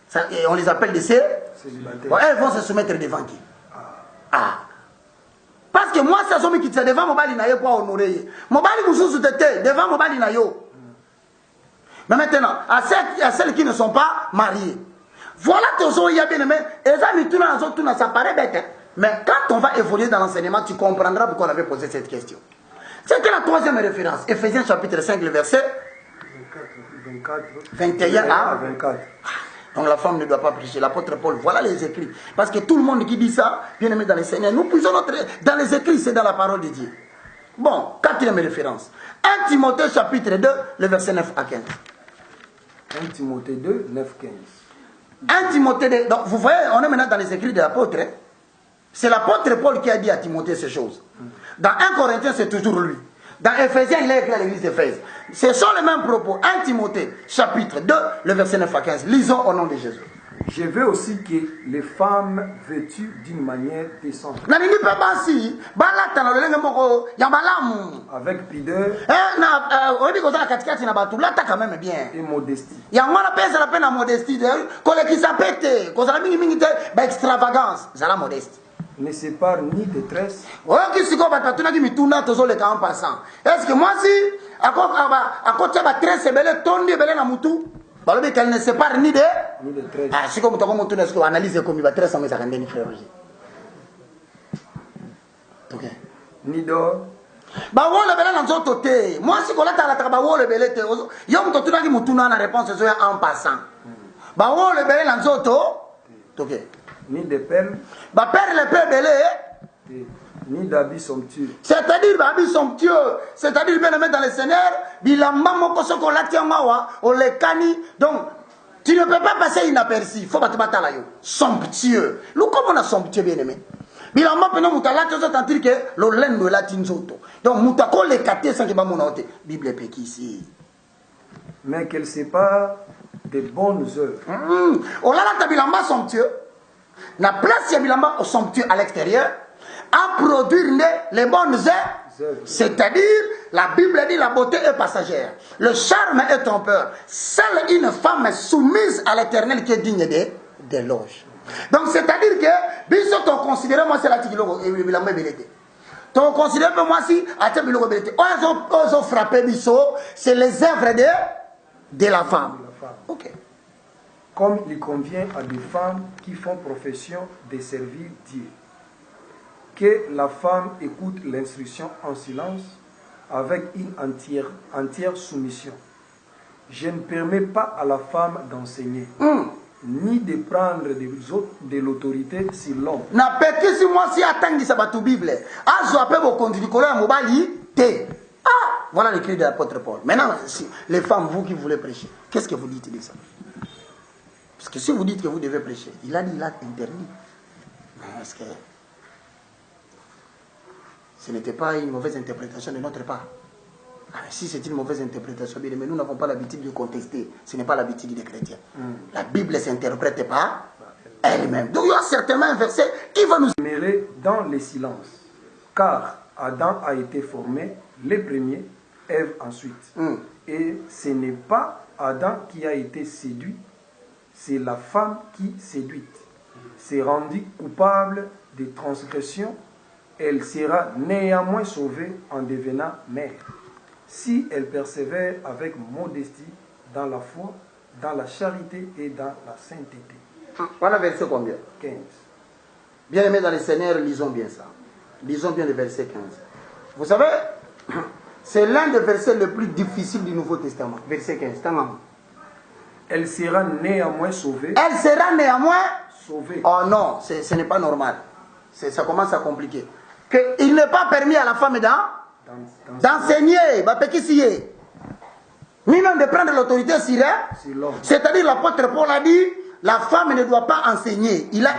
Ça, on les appelle des célibataires. Bon, elles vont se soumettre devant qui? Ah. Parce que moi, c'est celui qui dit devant Moba Linaye pour honorer. Moba Linaye devant Moba Linaye. Mais maintenant, à celles qui ne sont pas mariées, voilà tes il y a bien aimé. Ça paraît bête. Mais quand on va évoluer dans l'enseignement, tu comprendras pourquoi on avait posé cette question. C'était la troisième référence. Ephésiens chapitre 5, le verset 21 à 24. Donc la femme ne doit pas prêcher. L'apôtre Paul, voilà les écrits. Parce que tout le monde qui dit ça, bien aimé dans les Seigneurs, nous puisons dans les écrits, c'est dans la parole de Dieu. Bon, quatrième référence. 1 Timothée chapitre 2, le verset 9 à 15. 1 Timothée 2, 9, 15. 1 Timothée 2, donc vous voyez, on est maintenant dans les écrits de l'apôtre. C'est l'apôtre Paul qui a dit à Timothée ces choses. Dans 1 Corinthiens, c'est toujours lui. Dans Ephésiens, il a écrit à l'église d'Éphèse. Ce sont les mêmes propos. 1 Timothée, chapitre 2, le verset 9 à 15. Lisons au nom de Jésus. Je veux aussi que les femmes vêtues d'une manière décente, avec pudeur et modestie, ne sépare ni détresse est-ce que moi si qu'elle ne sépare ni de détresse. Ah, c'est comme tu analyse comme il va très sans ça rendez frère. OK. Ni d'or. Ba wo le bele na nzoto te. Moi si kola ta ba wo le bele te. Yo mto tu naki mutuna na réponse zo en passant. Ba wo le bele na nzoto. OK. Ni de perles. Ba perle pe bele. Ni d'habits somptueux. C'est-à-dire habits somptueux, c'est-à-dire bien aimé dans le Seigneur, bilamba moko soko lati ngawa, o le kani. Donc Tu ne peux pas passer inaperçu. Il faut pas te battre là. Somptueux. Nous, comme on a somptueux, bien aimé. Bilamba pena mutala tu as entendu que le laine de la tinzoto. Donc mutako les quatre sans que ba mon note. Bible péki ici. Mais qu'elle sépare des bonnes œuvres. Oh là là, ta bilamba somptueux. La place ya bilamba au somptueux à l'extérieur à produire les bonnes œuvres. C'est-à-dire, la Bible dit la beauté est passagère. Le charme est trompeur. Seule une femme soumise à l'éternel qui est digne d'éloge. Donc, c'est-à-dire que, biso ton considéré, moi, c'est la tigilo, et bilamba belete. Ton considéré, moi, si, à te biloko belete. Ozo frappé biso, c'est les œuvres de la femme. Ok. Comme il convient à des femmes qui font profession de servir Dieu. Que la femme écoute l'instruction en silence avec une entière soumission. Je ne permets pas à la femme d'enseigner, ni de prendre de l'autorité sur l'homme. Na peki si moi si attendez ça ba tu Bible. Azo appelle vos conduits colère mobali te. Ah, voilà le cri de l'apôtre Paul. Maintenant, si, les femmes, vous qui voulez prêcher, qu'est-ce que vous dites de ça? Parce que si vous dites que vous devez prêcher, il a dit, il a interdit. Mais est-ce que ce n'était pas une mauvaise interprétation de notre part? Si c'est une mauvaise interprétation, mais nous n'avons pas l'habitude de contester. Ce n'est pas l'habitude des chrétiens. La Bible ne s'interprète pas elle-même. Donc il y a certainement un verset qui va nous... Mêler dans le silence. Car Adam a été formé les premiers, Ève ensuite. Et ce n'est pas Adam qui a été séduit, c'est la femme qui séduite. S'est rendue coupable de transgression, elle sera néanmoins sauvée en devenant mère. Si elle persévère avec modestie dans la foi, dans la charité et dans la sainteté. Voilà verset combien? 15. Bien aimés dans le Seigneur, lisons bien ça. Lisons bien le verset 15. Vous savez, c'est l'un des versets les plus difficiles du Nouveau Testament. Verset 15. Elle sera néanmoins sauvée. Elle sera néanmoins sauvée. Oh non, ce n'est pas normal. Ça commence à compliquer. Il n'est pas permis à la femme d'enseigner. Ni même de prendre l'autorité sur l'homme. C'est-à-dire l'apôtre Paul a dit, la femme ne doit pas enseigner. Il a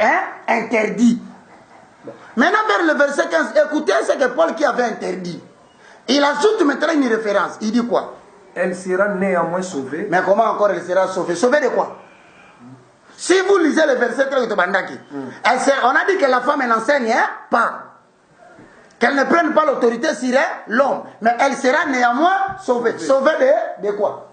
interdit. Maintenant vers le verset 15, écoutez ce que Paul qui avait interdit. Il ajoute maintenant une référence. Il dit quoi? Elle sera néanmoins sauvée. Mais comment encore elle sera sauvée? Sauvée de quoi? Si vous lisez le verset 13 de Bandaki, on a dit que la femme n'enseigne pas. Qu'elle ne prenne pas l'autorité sur l'homme. Mais elle sera néanmoins sauvée. Sauvée de quoi?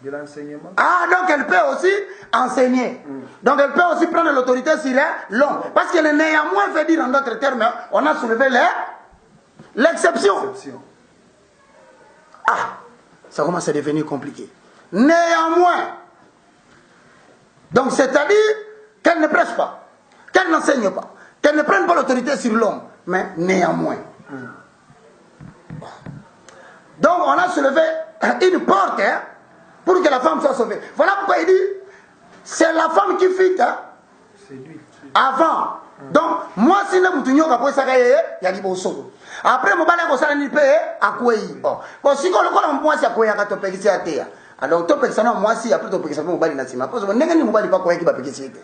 De l'enseignement. Ah, donc elle peut aussi enseigner. Donc elle peut aussi prendre l'autorité sur l'homme. Parce que le néanmoins veut dire en d'autres termes, on a soulevé l'exception. Ah, ça commence à devenir compliqué. Néanmoins. Donc c'est-à-dire qu'elle ne prêche pas, qu'elle n'enseigne pas, qu'elle ne prenne pas l'autorité sur l'homme, mais néanmoins. Donc on a soulevé une porte pour que la femme soit sauvée. Voilà pourquoi il dit, c'est la femme qui fit avant. Donc moi si nous m'oublions qu'après ça il y a des beaux sauts. Après mon balai ko sala ni pe akwei. Bon si ko moi si akwei ka to pekisi atea. Alors to pekisa na moi si après to pekisa mo bali na sima. Parce que ndenge ni mo bali pa ko yaki ba pekisi ete.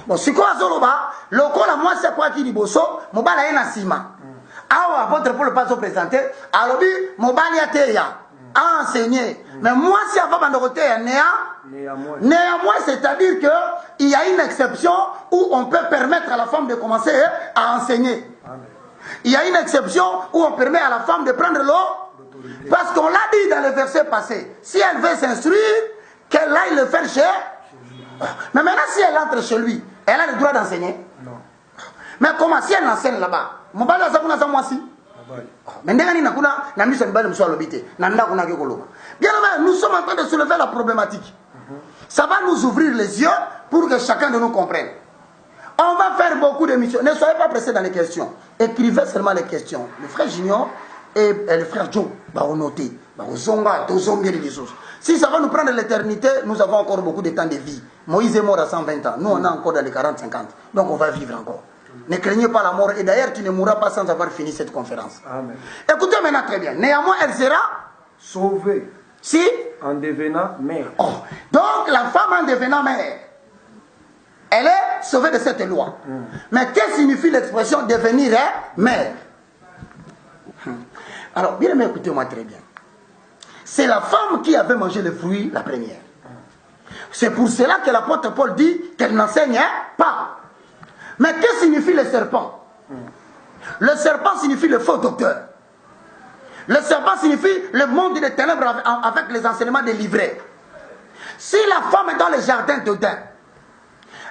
Bon si ko azoloba lokola moi si akwei ki liboso mo bala na sima. Awa apôtre Paul pas se présenter alobi mo bali atea a enseigner. Mais moi si avant bandorote néanmoins, c'est-à-dire qu'il y a une exception où on peut permettre à la femme de commencer à enseigner. Amen. Il y a une exception où on permet à la femme de prendre l'autorité. Parce qu'on l'a dit dans le verset passé. Si elle veut s'instruire, qu'elle aille le faire chez lui. Mais maintenant, si elle entre chez lui, elle a le droit d'enseigner? Non. Mais comment si elle enseigne là-bas? Mais bien, nous sommes en train de soulever la problématique. Ça va nous ouvrir les yeux pour que chacun de nous comprenne. On va faire beaucoup d'émissions. Ne soyez pas pressés dans les questions. Écrivez seulement les questions. Le frère Junior et le frère Joe vont noter. Si ça va nous prendre l'éternité, nous avons encore beaucoup de temps de vie. Moïse est mort à 120 ans. Nous, on est encore dans les 40-50. Donc on va vivre encore. Ne craignez pas la mort. Et d'ailleurs, tu ne mourras pas sans avoir fini cette conférence. Amen. Écoutez maintenant très bien. Néanmoins, elle sera Sauvée si. en devenant mère. Oh. Donc, la femme en devenant mère, elle est sauvée de cette loi. Mais qu'est-ce que signifie l'expression devenir mère? Alors, bien aimé, écoutez-moi très bien. C'est la femme qui avait mangé le fruit la première. C'est pour cela que l'apôtre Paul dit qu'elle n'enseigne pas. Mais qu'est-ce que signifie le serpent? Le serpent signifie le faux docteur. Le serpent signifie le monde des ténèbres avec les enseignements délivrés. Si la femme est dans le jardin d'Éden,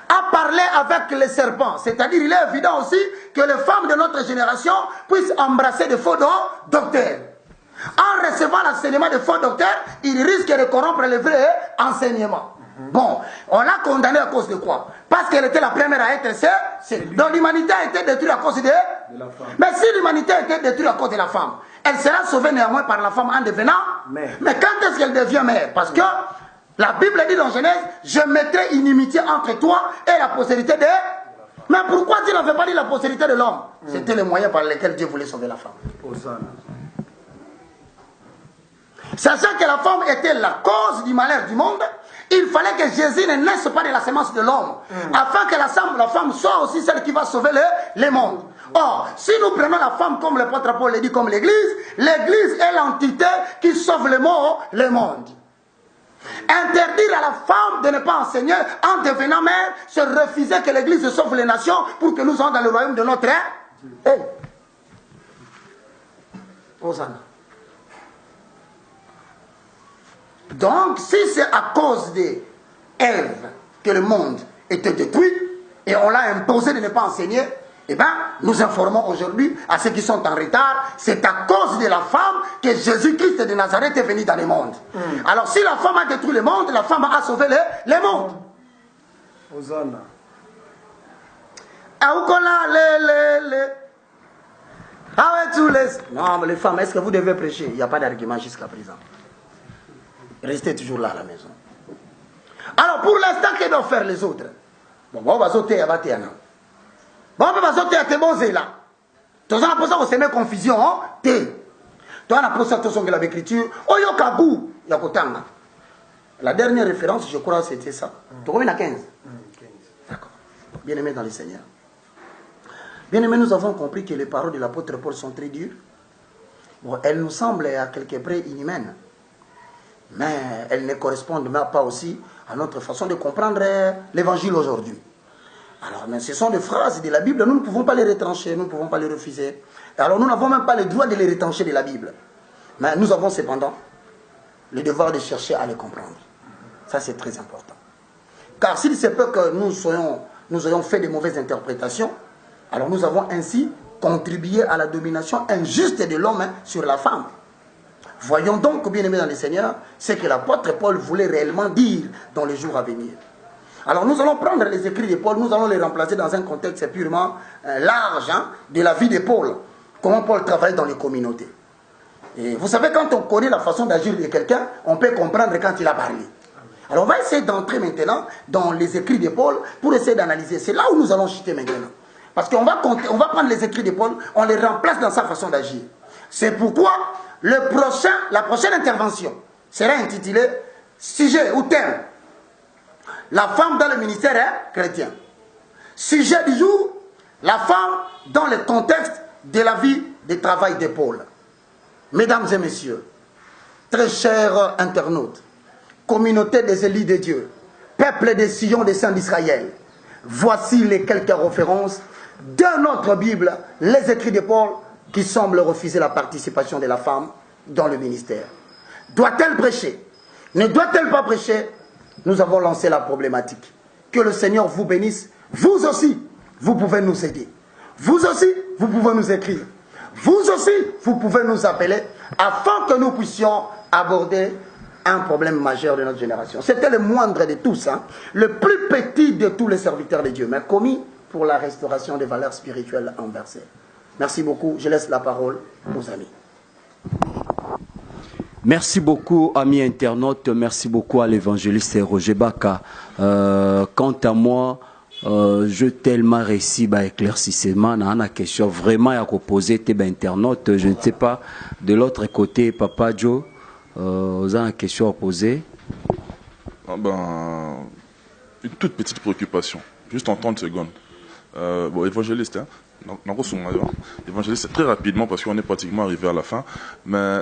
a parlé avec les serpents, c'est-à-dire il est évident aussi que les femmes de notre génération puissent embrasser de faux docteurs. En recevant l'enseignement de faux docteurs, ils risquent de corrompre le vrai enseignement. Bon, on l'a condamnée à cause de quoi? Parce qu'elle était la première à être seule. Donc l'humanité a été détruite à cause de la femme. Mais si l'humanité a été détruite à cause de la femme, elle sera sauvée néanmoins par la femme en devenant mère. Mais quand est-ce qu'elle devient mère? Parce que la Bible dit dans Genèse, je mettrai une inimitié entre toi et la postérité de... Mais pourquoi Dieu n'avait pas dit la postérité de l'homme? C'était le moyen par lequel Dieu voulait sauver la femme. Sachant que la femme était la cause du malheur du monde, il fallait que Jésus ne naisse pas de la semence de l'homme, afin que la femme soit aussi celle qui va sauver le monde. Or, si nous prenons la femme comme l'apôtre Paul le dit, comme l'Église est l'entité qui sauve le monde. Interdire à la femme de ne pas enseigner en devenant mère, c'est refuser que l'Église sauve les nations pour que nous soyons dans le royaume de notre Hey. Hosanna. Donc, si c'est à cause d'Ève que le monde était détruit et on l'a imposé de ne pas enseigner, eh bien, nous informons aujourd'hui à ceux qui sont en retard, c'est à cause de la femme que Jésus-Christ de Nazareth est venu dans le monde. Alors, si la femme a détruit le monde, la femme a sauvé le monde. Hosanna. Non, mais les femmes, est-ce que vous devez prêcher? Il n'y a pas d'argument jusqu'à présent. Restez toujours là à la maison. Alors, pour l'instant, que doivent faire les autres? Bon, on va sauter à Batiana. Bon, on va sauter à Tébonzé là. Tout ça, on a posé confusion. T. Toi, on a posé l'écriture. Oyo Kabou, Yakotanga. La dernière référence, je crois, c'était ça. Tu combien à 15? D'accord. Bien-aimés dans le Seigneur. Bien-aimés, nous avons compris que les paroles de l'apôtre Paul sont très dures. Bon, elles nous semblent à quelque près inhumaines. Mais elles ne correspondent pas aussi à notre façon de comprendre l'évangile aujourd'hui. Alors, mais ce sont des phrases de la Bible, nous ne pouvons pas les retrancher, nous ne pouvons pas les refuser. Alors, nous n'avons même pas le droit de les retrancher de la Bible. Mais nous avons cependant le devoir de chercher à les comprendre. Ça, c'est très important. Car s'il se peut que nous ayons fait de mauvaises interprétations, alors nous avons ainsi contribué à la domination injuste de l'homme sur la femme. Voyons donc, bien aimés dans le Seigneur, ce que l'apôtre Paul voulait réellement dire dans les jours à venir. Alors nous allons prendre les écrits de Paul, nous allons les remplacer dans un contexte purement large de la vie de Paul. Comment Paul travaille dans les communautés. Et vous savez, quand on connaît la façon d'agir de quelqu'un, on peut comprendre quand il a parlé. Alors on va essayer d'entrer maintenant dans les écrits de Paul pour essayer d'analyser. C'est là où nous allons chuter maintenant. Parce qu'on va prendre les écrits de Paul, on les remplace dans sa façon d'agir. C'est pourquoi la prochaine intervention sera intitulée sujet ou thème: la femme dans le ministère chrétien. Sujet du jour: la femme dans le contexte de la vie de travail de Paul. Mesdames et messieurs, très chers internautes, communauté des élus de Dieu, peuple des sillons des saints d'Israël, voici les quelques références de notre Bible, les écrits de Paul, qui semblent refuser la participation de la femme dans le ministère. Doit-elle prêcher? Ne doit-elle pas prêcher? Nous avons lancé la problématique. Que le Seigneur vous bénisse. Vous aussi, vous pouvez nous aider. Vous aussi, vous pouvez nous écrire. Vous aussi, vous pouvez nous appeler afin que nous puissions aborder un problème majeur de notre génération. C'était le moindre de tous, le plus petit de tous les serviteurs de Dieu, mais commis pour la restauration des valeurs spirituelles inversées. Merci beaucoup. Je laisse la parole aux amis. Merci beaucoup, amis internautes. Merci beaucoup à l'évangéliste Roger Baka. Quant à moi, je tellement réussi bah éclaircissement dans la question vraiment à poser tes internautes. Je ne sais pas de l'autre côté, Papa Joe, vous avez une question à poser. Ah ben, une toute petite préoccupation, juste en 30 secondes. Bon, évangéliste, hein. Évangéliste, très rapidement parce qu'on est pratiquement arrivé à la fin. Mais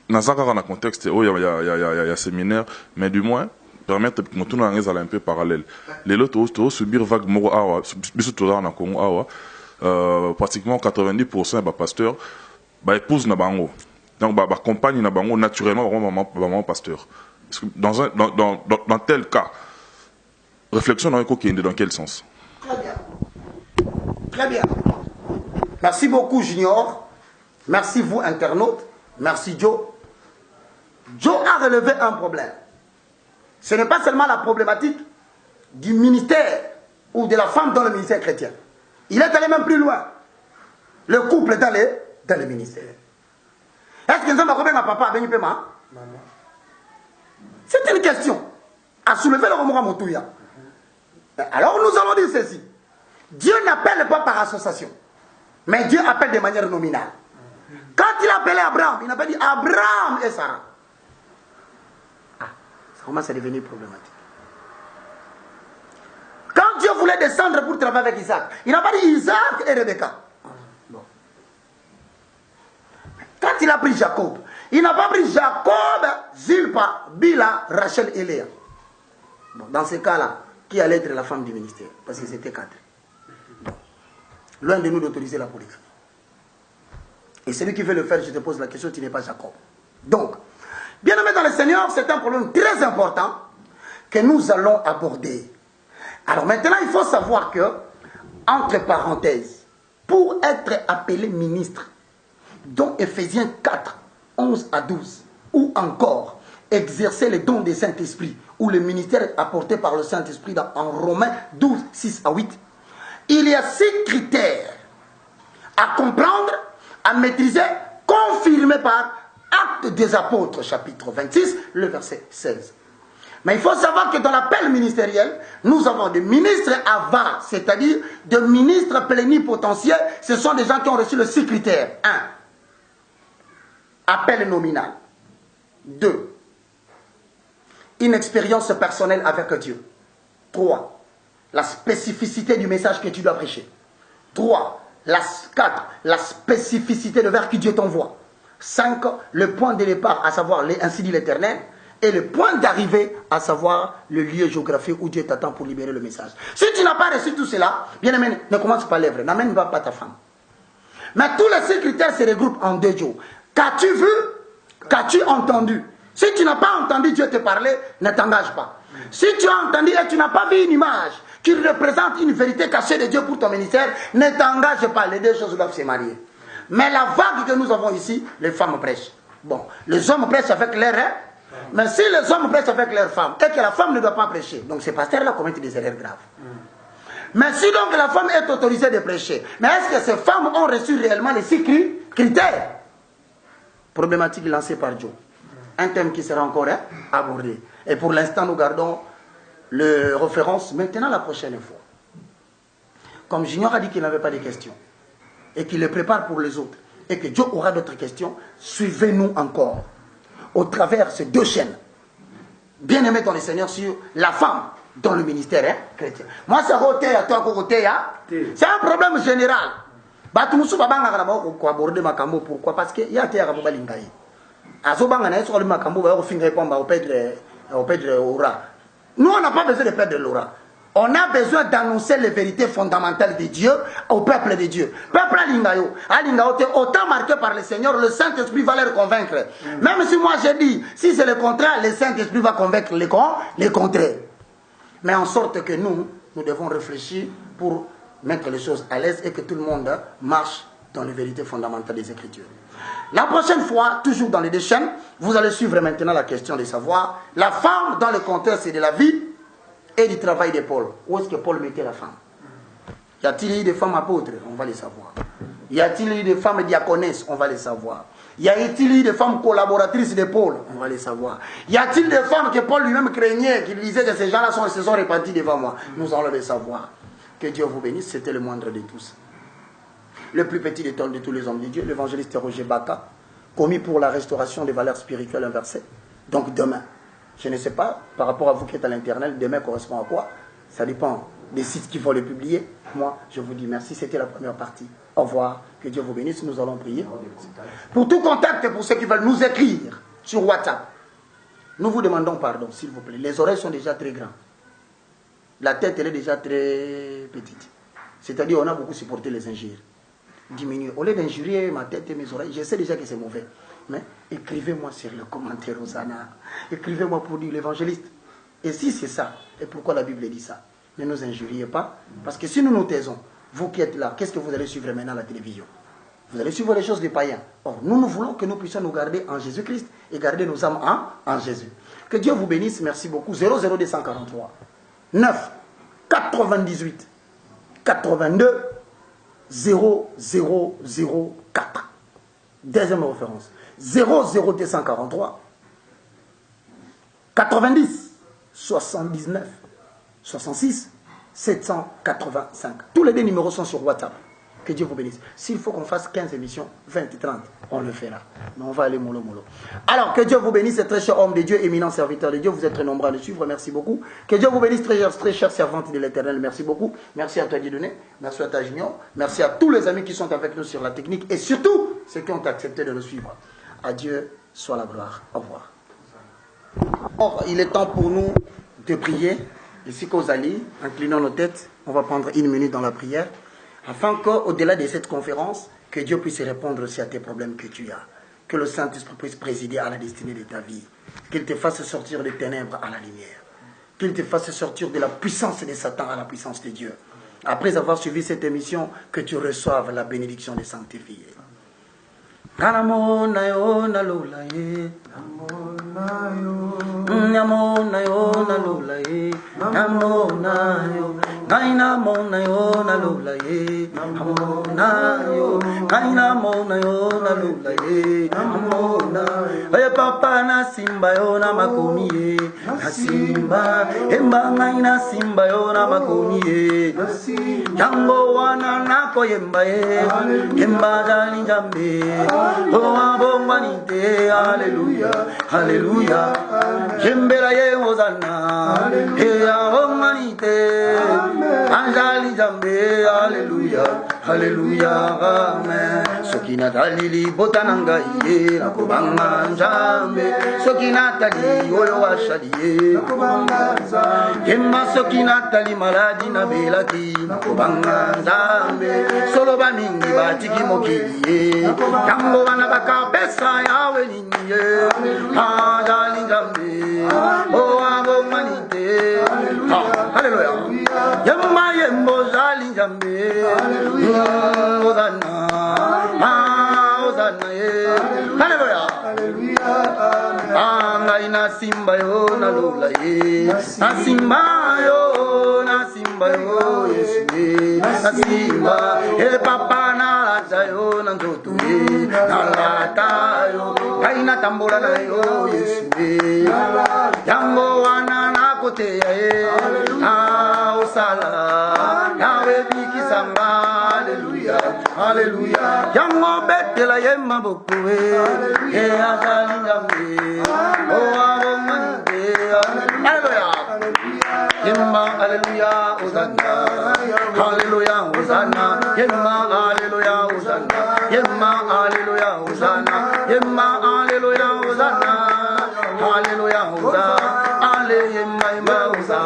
dans un contexte, il y a séminaire, mais du moins, permettre que nous soyons un peu parallèle. Les autres subir vague moro awa, pratiquement 90% des pasteurs, épousent na bango. Donc, compagne na bango naturellement, maman pasteur. Dans tel cas, réflexion dans quel sens? Très bien. Très bien. Merci beaucoup, Junior. Merci, vous, internautes. Merci, Joe. Joe a relevé un problème. Ce n'est pas seulement la problématique du ministère ou de la femme dans le ministère chrétien. Il est allé même plus loin. Le couple est dans le ministère. Est-ce que nous avons un papa avec maman? C'est une question à soulever le remords à Moutouya. Alors nous allons dire ceci. Dieu n'appelle pas par association, mais Dieu appelle de manière nominale. Quand il a appelé Abraham, il n'a pas dit Abraham et Sarah. Ah, ça commence à devenir problématique. Quand Dieu voulait descendre pour travailler avec Isaac, il n'a pas dit Isaac et Rebecca. Bon. Quand il a pris Jacob, il n'a pas pris Jacob, Zilpa, Bila, Rachel et Léa. Bon, dans ce cas-là, qui allait être la femme du ministère? Parce que c'était 4. Bon. Loin de nous d'autoriser la politique. Et celui qui veut le faire, je te pose la question, tu n'es pas Jacob. Donc, bien aimé dans le Seigneur, c'est un problème très important que nous allons aborder. Alors maintenant, il faut savoir que, entre parenthèses, pour être appelé ministre, dont Ephésiens 4, 11 à 12, ou encore exercer les dons des Saint-Esprit, ou le ministère apporté par le Saint-Esprit en Romains 12, 6 à 8, il y a 6 critères à comprendre, à maîtriser, confirmés par Actes des Apôtres, chapitre 26, le verset 16. Mais il faut savoir que dans l'appel ministériel, nous avons des ministres avars, c'est-à-dire des ministres plénipotentiaires. Ce sont des gens qui ont reçu les 6 critères. 1. Appel nominal. 2. Une expérience personnelle avec Dieu. 3. La spécificité du message que tu dois prêcher. 3. 4. La spécificité de vers que Dieu t'envoie. 5. Le point de départ, à savoir ainsi dit l'Éternel. Et le point d'arrivée, à savoir le lieu géographique où Dieu t'attend pour libérer le message. Si tu n'as pas reçu tout cela, bien aimé, ne commence pas l'œuvre, n'amène pas ta femme. Mais tous les 6 critères se regroupent en 2 jours. Qu'as-tu vu? Qu'as-tu entendu? Si tu n'as pas entendu Dieu te parler, ne t'engage pas. Si tu as entendu et tu n'as pas vu une image qui représente une vérité cachée de Dieu pour ton ministère, ne t'engage pas. Les 2 choses doivent se marier. Mais la vague que nous avons ici, les femmes prêchent. Bon, les hommes prêchent avec leurs rêves. Mais si les hommes prêchent avec leurs femmes et que la femme ne doit pas prêcher, donc ces pasteurs-là commettent des erreurs graves. Mais si donc la femme est autorisée de prêcher, mais est-ce que ces femmes ont reçu réellement les 6 critères? Problématique lancée par Joe. Un thème qui sera encore abordé. Et pour l'instant, nous gardons les références maintenant la prochaine fois. Comme Junior a dit qu'il n'avait pas de questions et qu'il les prépare pour les autres et que Joe aura d'autres questions, suivez-nous encore au travers de ces 2 chaînes. Bien aimé dans le Seigneur sur la femme dans le ministère chrétien. Moi, c'est un problème général. Pourquoi? Parce qu'il y a des nous, on n'a pas besoin de perdre l'aura. On a besoin d'annoncer les vérités fondamentales de Dieu au peuple de Dieu. Peuple Alingayo, autant marqué par le Seigneur, le Saint-Esprit va les convaincre. Même si moi j'ai dit, si c'est le contraire, le Saint-Esprit va convaincre les contraires. Mais en sorte que nous devons réfléchir pour mettre les choses à l'aise et que tout le monde marche dans les vérités fondamentales des Écritures. La prochaine fois, toujours dans les 2 chaînes, vous allez suivre maintenant la question de savoir la femme dans le contexte de la vie et du travail de Paul. Où est-ce que Paul mettait la femme? Y a-t-il eu des femmes apôtres? On va les savoir. Y a-t-il eu des femmes diaconesses? On va les savoir. Y a-t-il eu des femmes collaboratrices de Paul? On va les savoir. Y a-t-il des femmes que Paul lui-même craignait, qui lui disait que ces gens-là se sont répartis devant moi? Nous allons les savoir. Que Dieu vous bénisse, c'était le moindre de tous. Le plus petit de tous les hommes de Dieu, l'évangéliste Roger Baka, commis pour la restauration des valeurs spirituelles inversées. Donc demain, je ne sais pas, par rapport à vous qui êtes à l'internet, demain correspond à quoi? Ça dépend des sites qui vont le publier. Moi, je vous dis merci, c'était la première partie. Au revoir, que Dieu vous bénisse, nous allons prier. Pour tout contact, pour ceux qui veulent nous écrire sur WhatsApp, nous vous demandons pardon, s'il vous plaît. Les oreilles sont déjà très grandes. La tête, elle est déjà très petite. C'est-à-dire, on a beaucoup supporté les injures. Diminuer. Au lieu d'injurier ma tête et mes oreilles, je sais déjà que c'est mauvais. Mais écrivez-moi sur le commentaire, Rosanna. Écrivez-moi pour dire l'évangéliste. Et si c'est ça, et pourquoi la Bible dit ça? Ne nous injuriez pas. Parce que si nous nous taisons, vous qui êtes là, qu'est-ce que vous allez suivre maintenant à la télévision? Vous allez suivre les choses des païens. Or, nous voulons que nous puissions nous garder en Jésus-Christ et garder nos âmes en Jésus. Que Dieu vous bénisse. Merci beaucoup. 00243 9 98 82 0004. Deuxième référence. 00243 90 79 66 785. Tous les deux numéros sont sur WhatsApp. Que Dieu vous bénisse. S'il faut qu'on fasse 15 émissions, 20 et 30, on le fera. Mais on va aller mollo mollo. Alors, que Dieu vous bénisse, très cher homme de Dieu, éminent serviteur de Dieu. Vous êtes très nombreux à le suivre. Merci beaucoup. Que Dieu vous bénisse, très chère servante de l'Éternel. Merci beaucoup. Merci à toi, Dieudonné. Merci à ta Junior. Merci à tous les amis qui sont avec nous sur la technique. Et surtout, ceux qui ont accepté de nous suivre. À Dieu soit la gloire. Au revoir. Or, il est temps pour nous de prier. Ici, Kozali, inclinons nos têtes. On va prendre 1 minute dans la prière. Afin qu'au-delà de cette conférence, que Dieu puisse répondre aussi à tes problèmes que tu as. Que le Saint-Esprit puisse présider à la destinée de ta vie. Qu'il te fasse sortir des ténèbres à la lumière. Qu'il te fasse sortir de la puissance de Satan à la puissance de Dieu. Après avoir suivi cette émission, que tu reçoives la bénédiction des sanctifiés. Gaina mona yo na lula ye, amona yo. Gaina mona yo na lula ye, amona. Oye papa na simba yo na makomi ye, na simba. Emba gaina simba yo na makomi ye. Jango wana na koyemba ye, emba jali jambe. Oh abongwa nite, hallelujah, hallelujah. Jembera ye ozana, he abongwa nite. Anjali jambe, alléluia, alléluia, amen. Sokina dalili botananga iye, nakobanga jambe. Sokina tali oyo ashaliye, nakobanga jambe. Kema sokina tali maladi na belaki, nakobanga jambe. Solo ba mingi batiki mokiliye, yango bana bakapesa yawe niniye. Anjali jambe, oh abomanite, alléluia. Yemma yembo zali jambe, Hosanna, Hosanna, Hallelujah, Anga ina simba yo na lula ye, na simba yo, Yesu ye, na simba, papa na lata yo na ndoto ye, na lata yo, kaina tambora na yo Yesu ye, yango wana na kote ya ye, Osala, Yahweh bikisanga, Alléluia, Alléluia. Yango betela yemma bokuwe, e azali jambe, o abomande, Alléluia, yemma, Alléluia, Hosanna, Alléluia, Hosanna, yemma, Alléluia, Hosanna, yemma, Alléluia, Hosanna, yemma, Alléluia, Hosanna, Alléluia, Hosanna, Alléluia, Hosanna.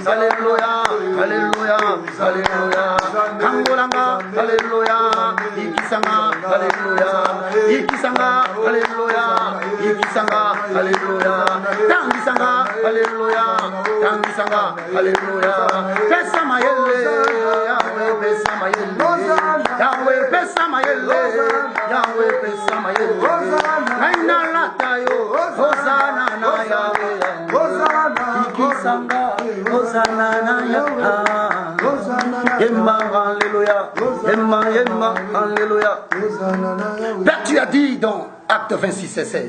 Hallelujah, hallelujah, hallelujah. Kangolanga, hallelujah. Ikisanga, hallelujah. Ikisanga, hallelujah. Ikisanga, Alléluia. Tangisanga, Alléluia. Tangisanga, Alléluia. Pesamayele, Yahweh Pesamayele. Yahweh Pesamayele. Yahweh Pesamayele. Naina latayo, Hosanna na Yahweh. Ikisanga, Hosanna na Yahweh. Yemma, Alléluia. Yemma, Yemma, Alléluia. Là, tu as dit dans Acte 26 et 16.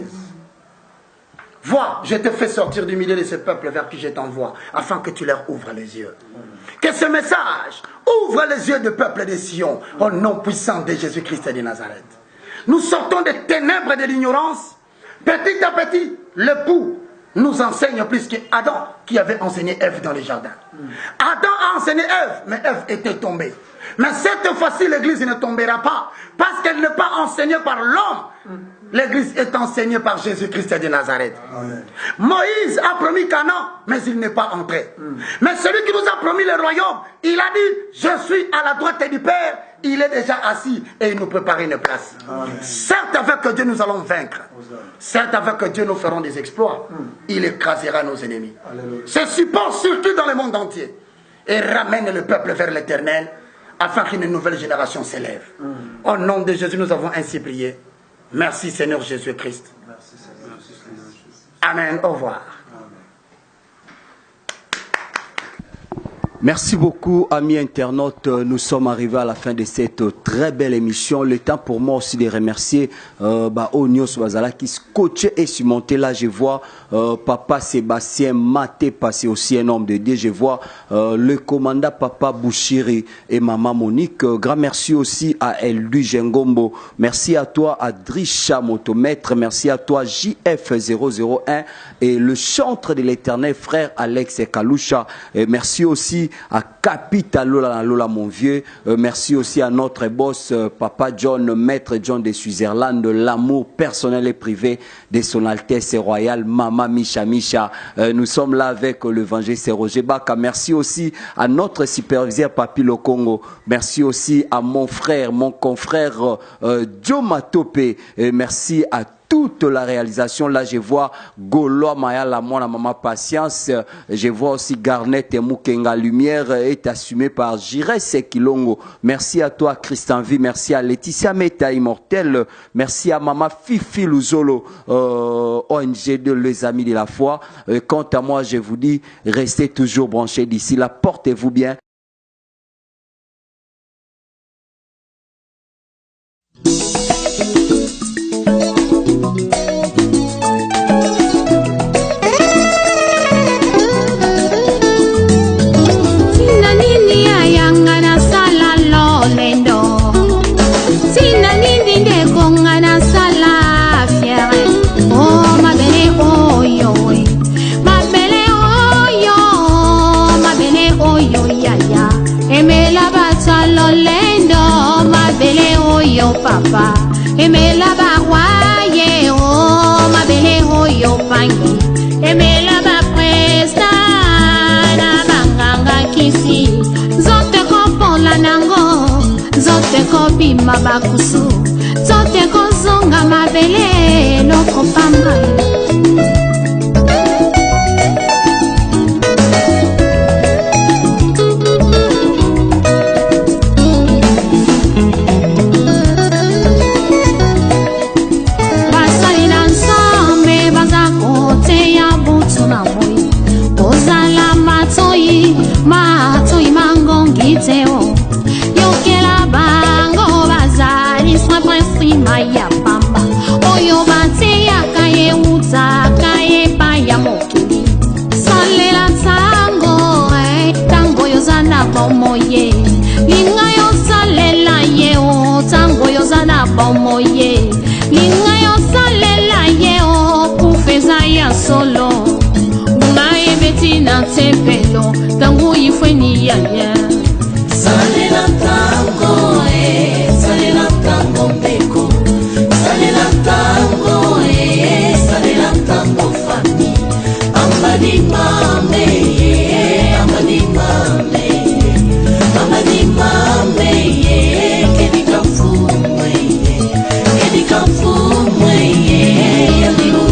Vois, je te fais sortir du milieu de ce peuple vers qui je t'envoie, afin que tu leur ouvres les yeux. Que ce message ouvre les yeux du peuple de Sion, au nom puissant de Jésus-Christ de Nazareth. Nous sortons des ténèbres de l'ignorance. Petit à petit, l'époux nous enseigne plus qu'Adam qui avait enseigné Ève dans le jardin. Adam a enseigné Ève, mais Ève était tombée. Mais cette fois-ci, l'église ne tombera pas, parce qu'elle n'est pas enseignée par l'homme. L'église est enseignée par Jésus-Christ de Nazareth. Amen. Moïse a promis Canaan, mais il n'est pas entré. Mais celui qui nous a promis le royaume, il a dit, je suis à la droite du Père, il est déjà assis et il nous prépare une place. Amen. Certes, avec Dieu, nous allons vaincre. Certes, avec Dieu, nous ferons des exploits. Il écrasera nos ennemis. Se suppose surtout dans le monde entier et ramène le peuple vers l'Éternel, afin qu'une nouvelle génération s'élève. Au nom de Jésus, nous avons ainsi prié. Merci Seigneur Jésus-Christ. Amen. Au revoir. Merci beaucoup, amis internautes. Nous sommes arrivés à la fin de cette très belle émission. Le temps pour moi aussi de remercier Onios Wazala qui se coachait et surmontait. Là, je vois Papa Sébastien Maté passer aussi un homme de Dieu. Je vois le commandant Papa Bouchiri et Maman Monique. Grand merci aussi à Eldu Jengombo. Merci à toi, Adrisha Motomètre. Merci à toi, JF001 et le chantre de l'Éternel, frère Alex Kaloucha. Et merci aussi à Capita Lola Lola mon vieux. Merci aussi à notre boss Papa John, Maître John de Switzerland, de l'amour personnel et privé de son Altesse Royale Mama Misha Misha. Nous sommes là avec l'évangéliste Roger Baka. Merci aussi à notre superviseur Papi Lokongo. Merci aussi à mon frère, mon confrère Joe Matope. Merci à toute la réalisation. Là, je vois Golo Maya, la maman Patience. Je vois aussi Garnet et Mukenga. Lumière est assumée par Jires Kilongo. Merci à toi, Christian V. Merci à Laetitia Meta Immortel. Merci à Maman Fifi Luzolo, ONG de Les Amis de la Foi. Quant à moi, je vous dis, restez toujours branchés d'ici là. Portez-vous bien. Papa, emela barwaye o mabele hoyo pangi, emela ba presta na banganga kisi, zote kopola nango, zote kopi mabakusu, zote kozonga mabele loko pamba. Yokela bango bazali swa prinsi maya pamba oyo bate yakaye utakaye paya mokili salela tango tango yozana bomoye linga yosalela ye o tango yozana bomoye linga yosalela ye o kufeza ya solo unaye betina tempelo tango ifweni ya Salela tango mbeko, salela tango fami, amani mame, amani mame, kedika fumwe, yaliru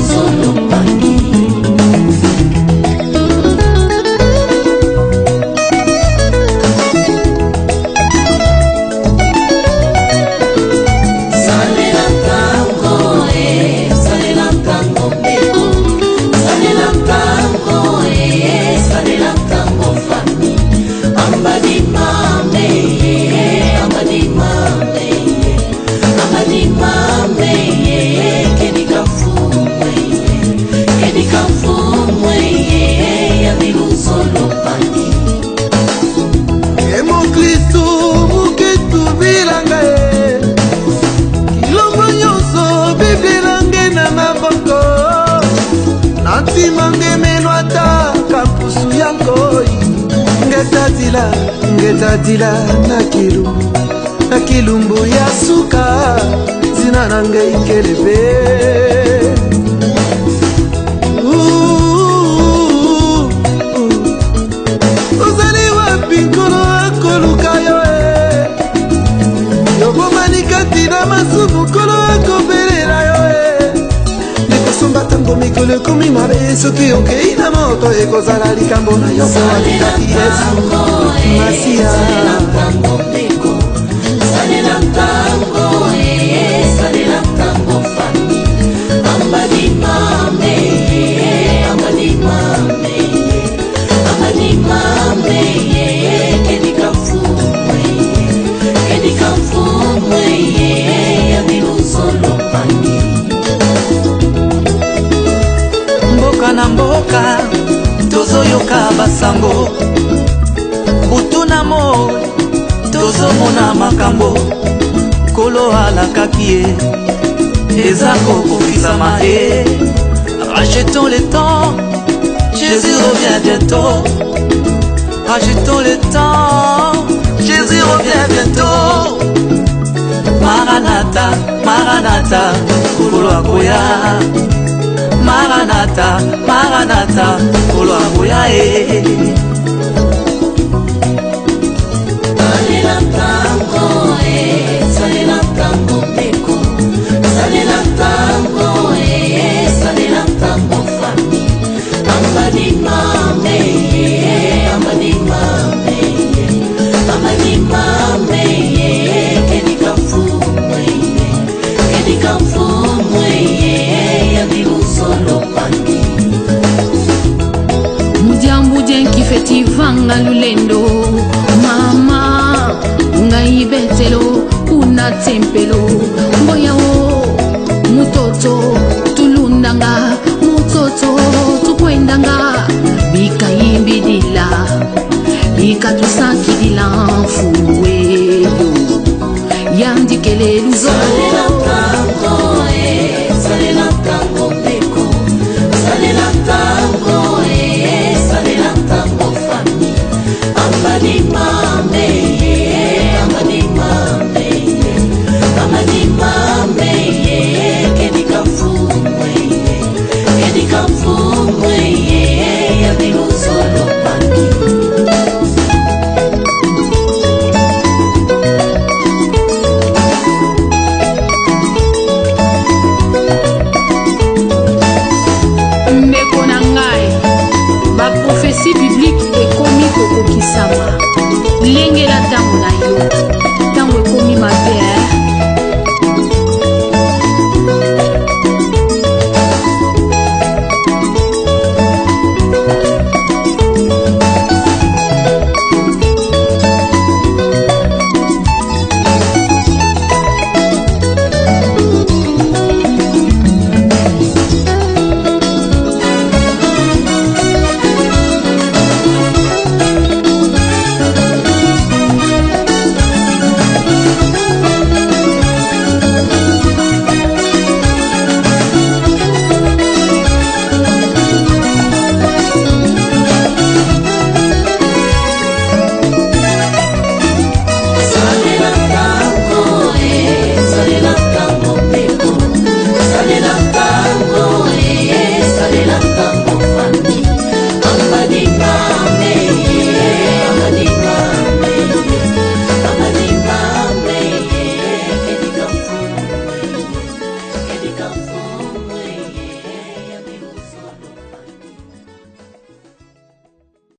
dila ngeta dila na kilumbu ya suka zina na ngai kelebe ozali wapi nkolo akoluka yo yobomani kati na masumu nkolo akobelela yo nekosomba ntango mikolo ekomi mabe soki okei na moto ekozala likambo na yo po alikaki yesu masiya salela ntango salela ntango fami ambali mame ambali mame ambali mame kedika mfumwe ya biluzolo pani mboka na mboka tozoyoka basango butu na moi tozomona makambo kolo alakaki ye eza kokokisama ye rachetons le temps Jésus revient bientôt rachetons le temps Jésus revient bientôt Maranatha Maranatha kolo akoya Maranatha Maranatha kolo akoya salela ntango salela ntango mbeko salela ntango salela ntango fami ambali mame ambali mame ambali mame kedika mfumwe ya biluzolo pani mujambuje nkifetivanga lulendo mama ungaibetelo kuna tempelo mboyawo mutoto tulundanga mutoto tukwendanga bikayimbidila bikatusakidila mfuweyo yandikele luzolo